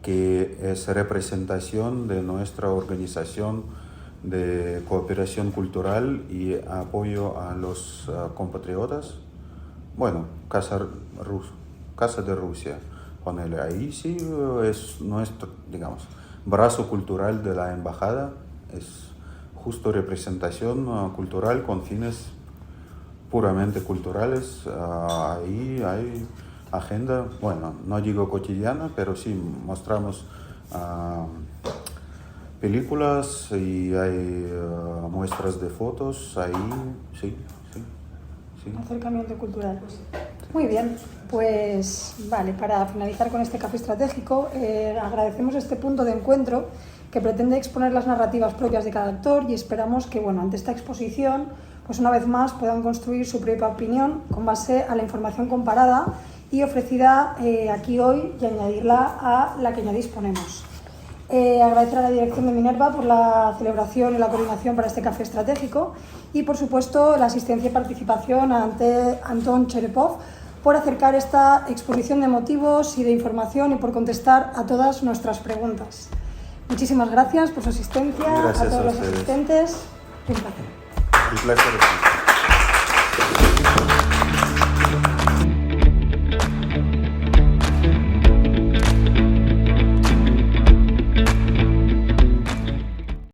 que es representación de nuestra organización de cooperación cultural y apoyo a los compatriotas. Bueno, Casa de Rusia, ponele ahí, sí, es nuestro, digamos, brazo cultural de la embajada, es justo representación cultural con fines puramente culturales. Ahí hay agenda, bueno, no digo cotidiana, pero sí mostramos películas y hay muestras de fotos ahí, sí. Acercamiento cultural. Muy bien, pues vale, para finalizar con este café estratégico, agradecemos este punto de encuentro que pretende exponer las narrativas propias de cada actor y esperamos que, bueno, ante esta exposición, pues una vez más puedan construir su propia opinión con base a la información comparada y ofrecida aquí hoy y añadirla a la que ya disponemos. Agradecer a la dirección de Minerva por la celebración y la coordinación para este café estratégico y, por supuesto, la asistencia y participación ante Anton Cherepov por acercar esta exposición de motivos y de información y por contestar a todas nuestras preguntas. Muchísimas gracias por su asistencia, Gracias a todos a los ustedes. asistentes. Un placer. Un placer.